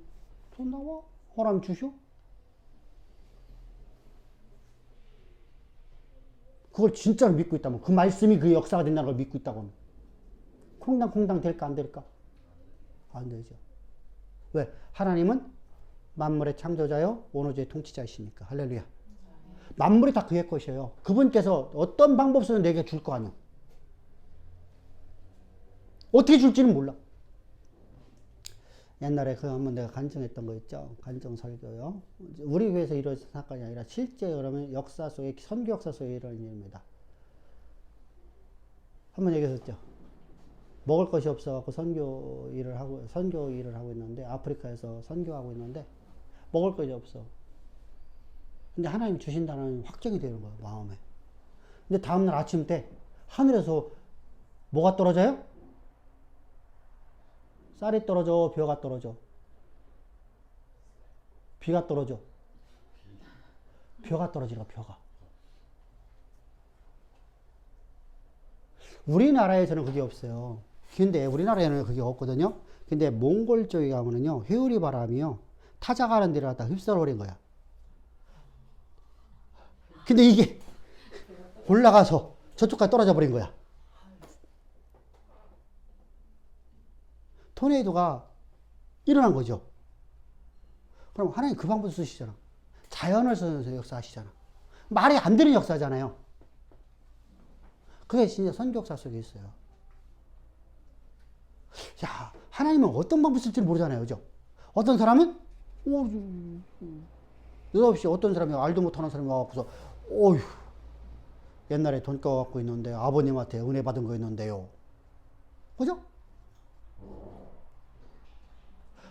돈 나와? 허람 주쇼? 그걸 진짜로 믿고 있다면, 그 말씀이 그 역사가 된다는 걸 믿고 있다고 하면 콩당 될까 안 될까? 안 되죠. 왜? 하나님은 만물의 창조자요 원호주의 통치자이시니까. 할렐루야. 만물이 다 그의 것이에요. 그분께서 어떤 방법 속에서 내게 줄 거 아니야. 어떻게 줄지는 몰라. 옛날에 그 한번 내가 간증했던 거 있죠. 간증 설교요. 우리 교회에서 이루어진 사건이 아니라 실제 그러면 역사 속에 선교 역사 속에 일어난 일입니다. 한번 얘기했었죠. 먹을 것이 없어갖고 선교 일을 하고 있는데 아프리카에서 선교하고 있는데 먹을 것이 없어. 근데 하나님 주신다는 확정이 되는 거예요, 마음에. 근데 다음날 아침 때 하늘에서 뭐가 떨어져요? 쌀이 떨어져, 벼가 떨어져. 비가 떨어져. 벼가 떨어지라, 벼가. 우리나라에서는 그게 없어요. 근데 우리나라에는 그게 없거든요. 근데 몽골 쪽에 가면은요, 회오리 바람이요, 타자 가는 데를 갖다 휩쓸어버린 거야. 근데 이게 올라가서 저쪽까지 떨어져 버린 거야. 토네이도가 일어난 거죠. 그럼 하나님 그 방법 쓰시잖아. 자연을 쓰면서 역사하시잖아. 말이 안 되는 역사잖아요. 그게 진짜 선교 역사 속에 있어요. 야, 하나님은 어떤 방법 쓸지 모르잖아요. 그죠? 어떤 사람은, 느닷없이 어떤 사람이 알도 못하는 사람이 와갖고서, 어휴, 옛날에 돈 꿔갖고 있는데 아버님한테 은혜 받은 거 있는데요. 그죠?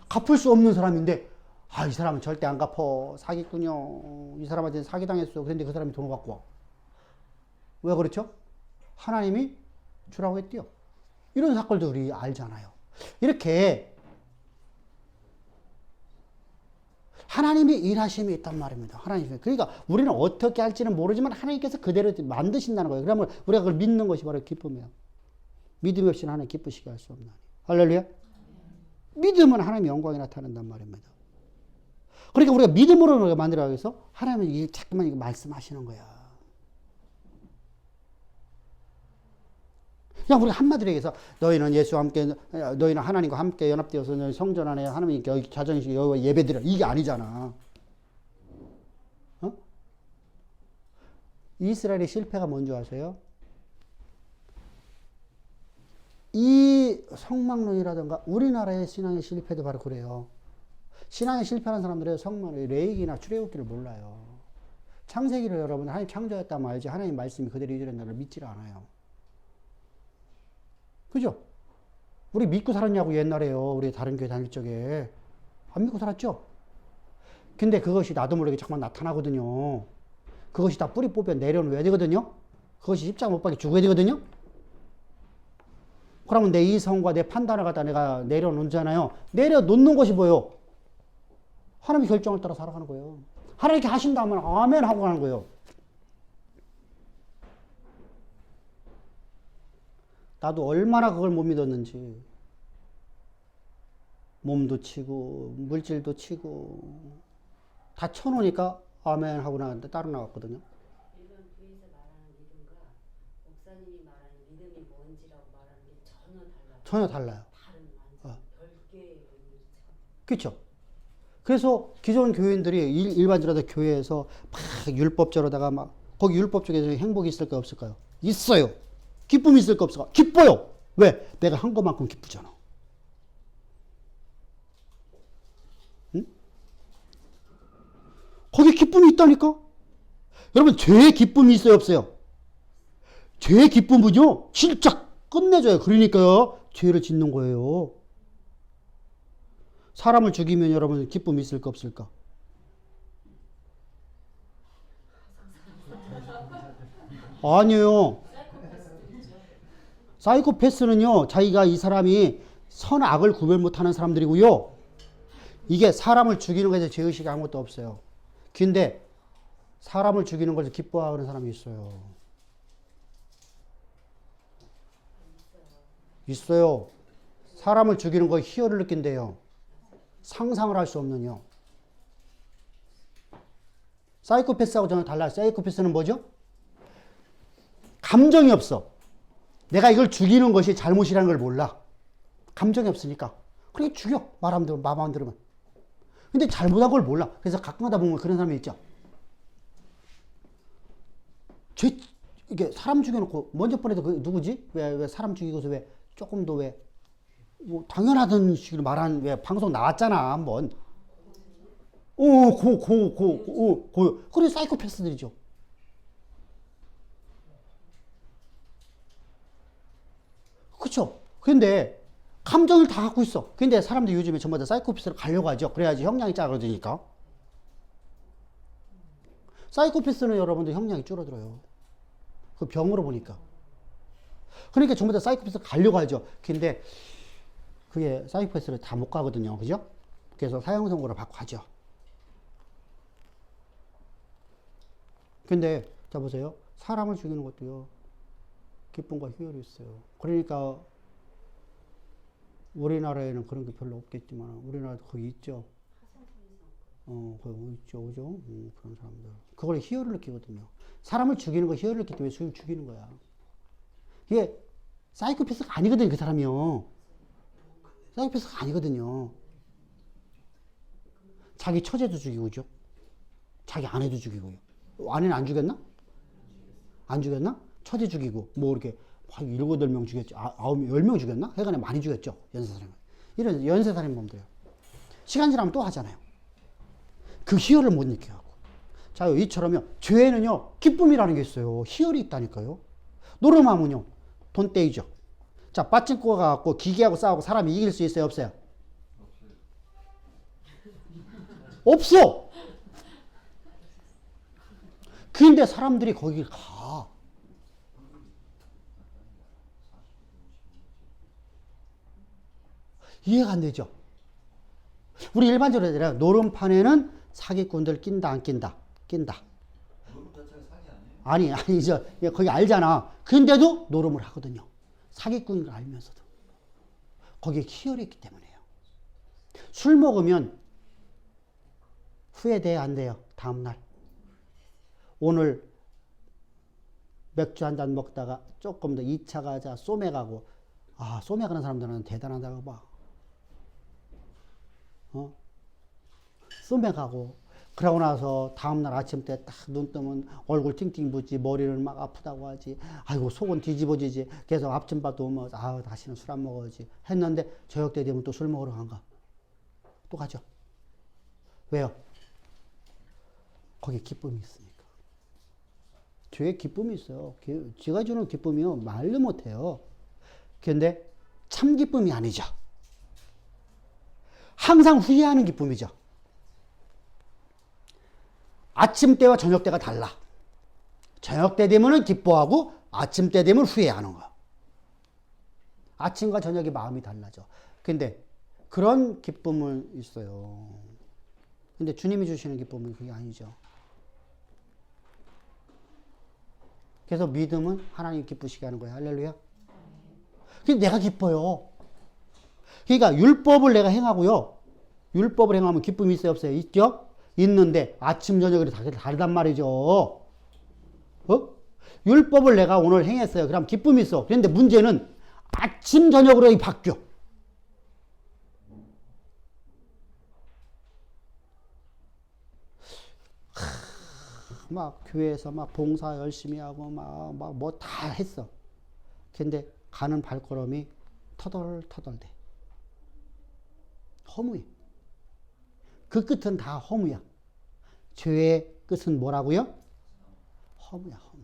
갚을 수 없는 사람인데, 아, 이 사람은 절대 안 갚어. 사기꾼이요. 이 사람한테 사기당했어. 그런데 그 사람이 돈을 갖고 와. 왜 그렇죠? 하나님이 주라고 했대요. 이런 사건도 우리 알잖아요. 이렇게 하나님이 일하심이 있단 말입니다. 하나님. 그러니까 우리는 어떻게 할지는 모르지만 하나님께서 그대로 만드신다는 거예요. 그러면 우리가 그걸 믿는 것이 바로 기쁨이에요. 믿음 없이는 하나님 기쁘시게 할 수 없나니. 할렐루야. 믿음은 하나님의 영광이 나타난단 말입니다. 그러니까 우리가 믿음으로 만들어가기 위해서 하나님은 자꾸만 이거 말씀하시는 거야. 그냥 우리가 한마디로 얘기해서 너희는 예수와 함께, 너희는 하나님과 함께 연합되어서 성전 안에 하나님께 여기 자정식 여호와 예배드려. 이게 아니잖아. 어? 이스라엘의 실패가 뭔지 아세요? 이 성막론이라든가 우리나라의 신앙의 실패도 바로 그래요. 신앙에 실패하는 사람들은 성막론, 레이기나 출애굽기를 몰라요. 창세기를 여러분 하나님 창조했다면 알지 하나님 말씀이 그대로 이루어진다는 걸 믿지를 않아요. 그죠? 우리 믿고 살았냐고 옛날에요. 우리 다른 교회 다닐 적에. 안 믿고 살았죠? 근데 그것이 나도 모르게 자꾸만 나타나거든요. 그것이 다 뿌리 뽑혀 내려놓아야 되거든요. 그것이 십자가 못 박혀 죽어야 되거든요. 그러면 내 이성과 내 판단을 갖다 내가 내려놓잖아요. 내려놓는 것이 뭐예요? 하나님의 결정을 따라 살아가는 거예요. 하나님께 하신다 하면 아멘 하고 가는 거예요. 나도 얼마나 그걸 못 믿었는지. 몸도 치고 물질도 치고 다 쳐놓으니까 아멘 하고 나갔는데 따로 나왔거든요. 일반 교회에서 말하는 믿음과 목사님이 말하는 믿음이 뭔지라고 말하는 게 전혀 달라요. 전혀 달라요. 다른 완전 별개의 의미죠. 그렇죠. 그래서 기존 교인들이 일반적으로 교회에서 막 율법적으로다가 막 거기 율법 쪽에서 행복이 있을까요? 없을까요? 있어요. 기쁨이 있을까 없을까? 기뻐요. 왜? 내가 한 것만큼 기쁘잖아. 응? 거기 기쁨이 있다니까? 여러분 죄의 기쁨이 있어요? 없어요? 죄의 기쁨은요. 진짜 끝내줘요. 그러니까요. 죄를 짓는 거예요. 사람을 죽이면 여러분 기쁨이 있을까 없을까? 아니에요. 사이코패스는요, 자기가 이 사람이 선악을 구별 못하는 사람들이고요. 이게 사람을 죽이는 것에 죄의식이 아무것도 없어요. 근데 사람을 죽이는 것을 기뻐하는 사람이 있어요. 있어요. 사람을 죽이는 거에 희열을 느낀대요. 상상을 할 수 없는요. 사이코패스하고 저는 달라요. 사이코패스는 뭐죠? 감정이 없어. 내가 이걸 죽이는 것이 잘못이라는 걸 몰라. 감정이 없으니까. 그러니까 죽여. 마음 들으면. 근데 잘못한 걸 몰라. 그래서 가끔가다 보면 그런 사람이 있죠. 이게 사람 죽여놓고, 먼저 번에도 그 누구지? 왜 사람 죽이고서 왜 조금 더 왜 뭐 당연하던 식으로 말한 왜 방송 나왔잖아 한번. 그래 사이코패스들이죠. 그렇죠. 근데 감정을 다 갖고 있어. 근데 사람들이 요즘에 전부 다 사이코패스로 가려고 하죠. 그래야지 형량이 작아지니까. 사이코패스는 여러분들 형량이 줄어들어요. 그 병으로 보니까. 그러니까 전부 다 사이코패스로 가려고 하죠. 근데 그게 사이코패스를 다 못 가거든요. 그죠? 그래서 사형 선고를 받고 하죠. 근데 자 보세요. 사람을 죽이는 것도요. 기쁨과 희열이 있어요. 그러니까 우리나라에는 그런 게 별로 없겠지만 우리나라도 거기 있죠. 거기 있죠. 그죠? 그런 사람들. 그걸 희열을 느끼거든요. 사람을 죽이는 거 희열을 느끼기 때문에 죽이는 거야. 이게 사이코패스가 아니거든요. 그 사람이요. 사이코패스가 아니거든요. 자기 처제도 죽이고죠. 자기 아내도 죽이고요. 아내는 안 죽였나? 안 죽였나? 처제 죽이고 뭐 이렇게 7, 8명 죽였죠. 10명 죽였나? 해간에 많이 죽였죠. 연쇄살인. 이런 연쇄살인범들이요. 시간 지나면 또 하잖아요. 그 희열을 못 느끼게 하고. 자, 이처럼요. 죄에는요. 기쁨이라는 게 있어요. 희열이 있다니까요. 노름하면요. 돈 떼이죠. 자, 빠찡코가 갖고 기계하고 싸우고 사람이 이길 수 있어요? 없어요? 없어! 근데 사람들이 거기 가. 이해가 안 되죠? 우리 일반적으로 얘들아, 노름판에는 사기꾼들 낀다, 안 낀다? 낀다. 노름 자체가 사기 아니에요? 아니죠. 거기 알잖아. 근데도 노름을 하거든요. 사기꾼인 걸 알면서도. 거기에 희열이 있기 때문에요. 술 먹으면 후회돼, 안 돼요? 다음날. 오늘 맥주 한 잔 먹다가 조금 더 2차 가자, 쏘매 가고. 아, 쏘매 가는 사람들은 대단하다고 봐. 쏘매 가고. 그러고 나서 다음날 아침 때 딱 눈 뜨면 얼굴 팅팅 붓지, 머리는 막 아프다고 하지, 아이고 속은 뒤집어지지, 계속 앞침바도 오면 아 다시는 술 안 먹어야지 했는데 저녁 때 되면 또 술 먹으러 간가? 또 가죠. 왜요? 거기 기쁨이 있으니까. 죄에 기쁨이 있어요. 죄가 주는 기쁨이요 말로 못해요. 근데 참 기쁨이 아니죠. 항상 후회하는 기쁨이죠. 아침 때와 저녁 때가 달라. 저녁 때 되면은 기뻐하고 아침 때 되면 후회하는 거. 아침과 저녁이 마음이 달라져. 근데 그런 기쁨은 있어요. 근데 주님이 주시는 기쁨은 그게 아니죠. 그래서 믿음은 하나님 기쁘시게 하는 거예요. 할렐루야. 근데 내가 기뻐요. 그러니까 율법을 내가 행하고요. 율법을 행하면 기쁨이 있어요, 없어요? 있죠? 있는데 아침 저녁이 다르단 말이죠. 율법을 내가 오늘 행했어요. 그럼 기쁨이 있어. 그런데 문제는 아침 저녁으로 바뀌어. 막 교회에서 막 봉사 열심히 하고 막 뭐 다 했어. 근데 가는 발걸음이 터덜터덜 돼. 허무해. 그 끝은 다 허무야. 죄의 끝은 뭐라고요? 허무야, 허무.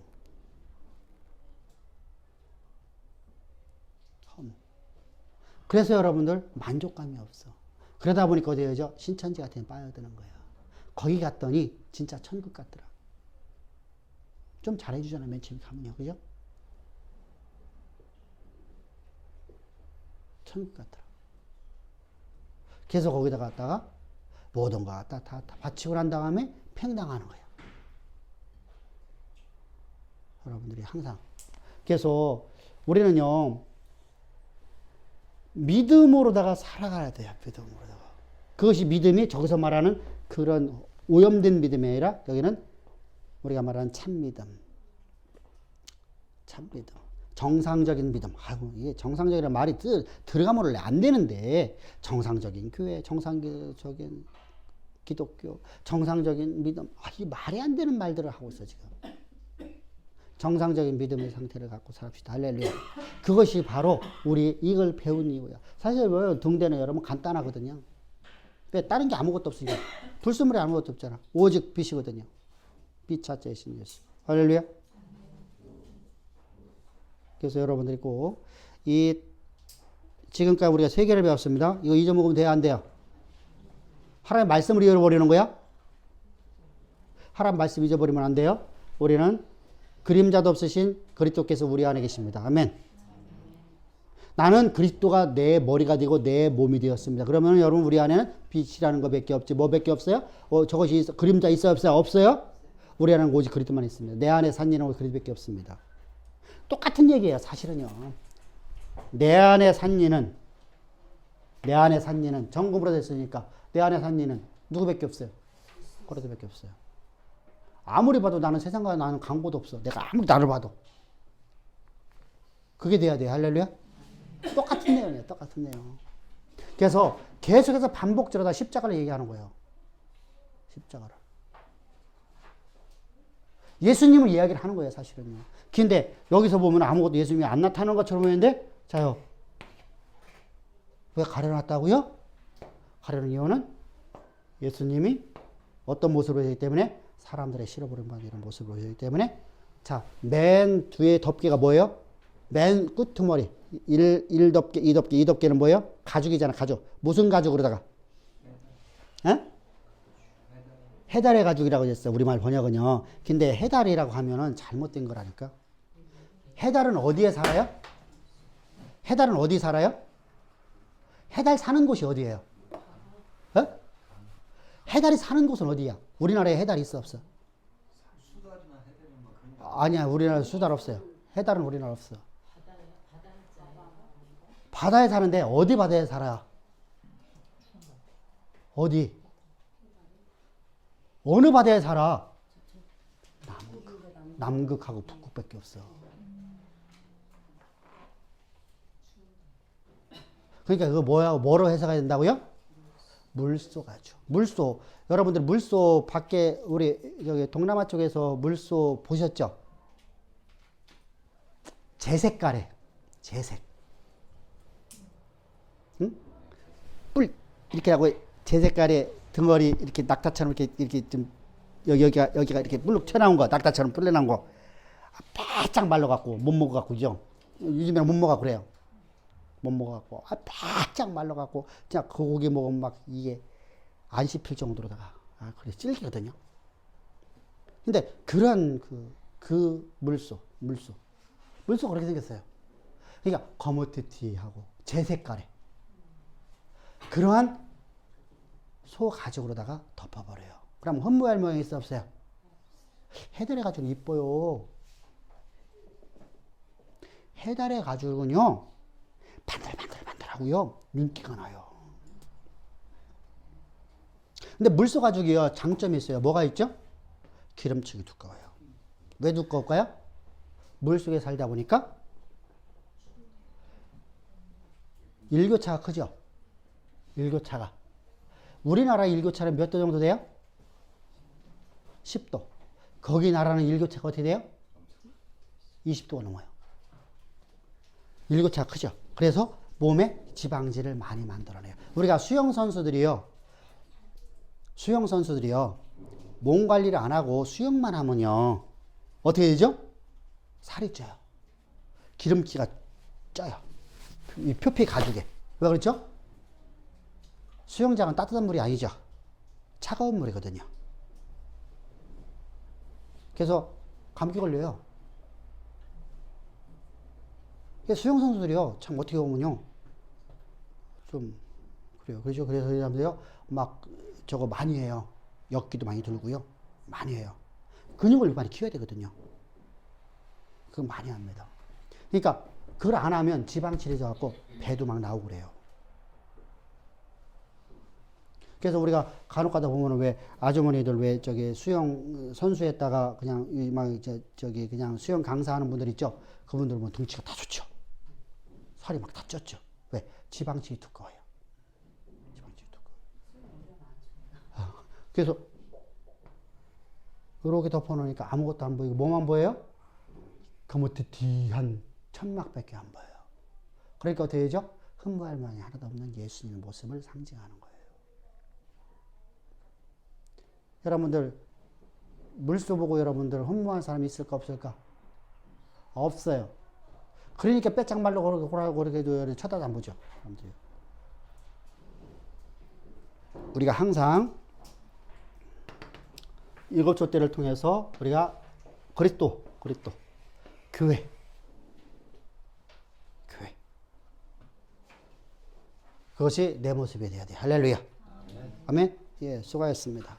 허무. 그래서 여러분들 만족감이 없어. 그러다 보니까 어디 되죠? 신천지 같은 데 빠져드는 거야. 거기 갔더니 진짜 천국 같더라. 좀 잘해주잖아, 맨 처음에 가면요. 그죠? 천국 같더라. 그래서 거기다 갔다가 모든 거 다 바치고 난 다음에 팽당하는 거야. 여러분들이 항상. 그래서 우리는요, 믿음으로다가 살아가야 돼요. 믿음으로다가. 그것이 믿음이 저기서 말하는 그런 오염된 믿음이 아니라 여기는 우리가 말하는 참믿음. 참믿음. 정상적인 믿음. 아이고, 이게 정상적이라는 말이 들어가면 원래 안 되는데, 정상적인 교회, 정상적인 기독교, 정상적인 믿음. 아, 이 말이 안 되는 말들을 하고 있어, 지금. 정상적인 믿음의 상태를 갖고 삽시다. 할렐루야. 그것이 바로 우리 이걸 배운 이유야. 사실 뭐 등대는 여러분 간단하거든요. 왜? 다른 게 아무것도 없으니까. 불순물이 아무것도 없잖아. 오직 빛이거든요. 빛 자체이신 예수. 할렐루야. 그래서 여러분들이 꼭 이 지금까지 우리가 세 개를 배웠습니다. 이거 잊어먹으면 돼요, 안 돼요? 하나님의 말씀을 잃어버리는 거야? 하나님 말씀 잊어버리면 안 돼요. 우리는 그림자도 없으신 그리스도께서 우리 안에 계십니다. 아멘. 나는 그리스도가 내 머리가 되고 내 몸이 되었습니다. 그러면 여러분 우리 안에는 빛이라는 것밖에 없지. 뭐밖에 없어요? 저것이 그림자 있어요? 없어요? 없어요? 우리 안에는 오직 그리스도만 있습니다. 내 안에 산 이는 오직 그리스도밖에 없습니다. 똑같은 얘기예요. 사실은요. 내 안에 산 이는 정금으로 됐으니까 내 안에 산 이는 누구밖에 없어요? 그리스도밖에 없어요. 아무리 봐도 나는 세상과 나는 강보도 없어. 내가 아무리 나를 봐도. 그게 돼야 돼요. 할렐루야. 똑같은 내용이에요. 똑같은 내용. 그래서 계속해서 반복적으로 다 십자가를 얘기하는 거예요. 십자가를. 예수님을 이야기를 하는 거예요. 사실은요. 근데 여기서 보면 아무것도 예수님이 안 나타나는 것처럼 보이는데 자요. 왜 가려놨다고요? 가려는 이유는 예수님이 어떤 모습으로 되기 때문에 사람들의 실어버린 이런 모습으로 되기 때문에 자, 맨 뒤에 덮개가 뭐예요? 맨 끝머리 1덮개, 2덮개, 2덮개는 뭐예요? 가죽이잖아. 가죽. 무슨 가죽으로다가? 에? 해달의 가죽이라고 했어요. 우리말 번역은요. 근데 해달이라고 하면은 잘못된 거라니까. 해달은 어디에 살아요? 해달은 어디 살아요? 해달 사는 곳이 어디예요? 어? 해달이 사는 곳은 어디야? 우리나라에 해달이 있어 없어? 아니야. 우리나라에 수달 없어요. 해달은 우리나라 없어. 바다에 사는데 어디 바다에 살아? 어디? 어느 바다에 살아? 남극하고 북극밖에 없어. 그러니까 그거 뭐로 해석해야 된다고요? 물소 가죽. 물소. 여러분들 물소 밖에 우리 여기 동남아 쪽에서 물소 보셨죠? 제 색깔에. 제색. 응? 뿔 이렇게 하고 제 색깔의 등어리 이렇게 낙타처럼 이렇게 좀 여기가 이렇게 물룩 튀어나온 거, 낙타처럼 뿔려나온 거, 바짝 말라갖고 못 먹어갖고 그죠? 요즘에는 못 먹어 그래요. 못 먹어갖고 바짝 말라갖고 진짜 그 고기 먹으면 막 이게 안 씹힐 정도로다가 그래 질기거든요. 근데 그런 그 물소가 그렇게 생겼어요. 그러니까 거무튀튀하고 제 색깔에 그러한 소 가죽으로다가 덮어버려요. 그럼 헌무할 모양이 있어 없어요? 해달의 가죽이 이뻐요. 해달의 가죽은요 반들반들반들하고요 윤기가 나요. 근데 물소 가죽이요 장점이 있어요. 뭐가 있죠? 기름층이 두꺼워요. 왜 두꺼울까요? 물속에 살다 보니까 일교차가 크죠. 일교차가. 우리나라 일교차는 몇 도 정도 돼요? 10도. 거기 나라는 일교차가 어떻게 돼요? 20도가 넘어요. 일교차가 크죠. 그래서 몸에 지방질을 많이 만들어내요. 우리가 수영 선수들이요 몸 관리를 안 하고 수영만 하면요 어떻게 되죠? 살이 쪄요. 기름기가 쪄요. 이 표피 가죽에. 왜 그렇죠? 수영장은 따뜻한 물이 아니죠. 차가운 물이거든요. 그래서 감기 걸려요. 수영 선수들이요 참 어떻게 보면요 좀 그래요. 그렇죠. 그래서 사람들이요 막 저거 많이 해요. 역기도 많이 들고요. 많이 해요. 근육을 많이 키워야 되거든요. 그거 많이 합니다. 그러니까 그걸 안 하면 지방질이 져갖고 배도 막 나오고 그래요. 그래서 우리가 간혹 가다 보면 왜 아주머니들 왜 저기 수영 선수했다가 그냥 막 저기 그냥 수영 강사하는 분들 있죠. 그분들 보면 등치가 다 좋죠. 살이 막 다 쪘죠. 왜? 지방질이 두꺼워요. 지방질이 두꺼워요. 그래서 이렇게 덮어놓으니까 아무것도 안 보이고 뭐만 보여요? 거무튀튀한 천막밖에 안 보여요. 그러니까 어떻게 되죠? 흠갈망이 하나도 없는 예수님의 모습을 상징하는 거예요. 여러분들 물소 보고 여러분들 흠모한 사람이 있을까 없을까? 없어요. 그러니까 빼짝 말로 그렇게 해도 쳐다도 안 보죠. 우리가 항상 일곱 촛대를 통해서 우리가 그리스도, 교회. 그것이 내 모습이 돼야 돼. 할렐루야. 아멘. 예, 수고하셨습니다.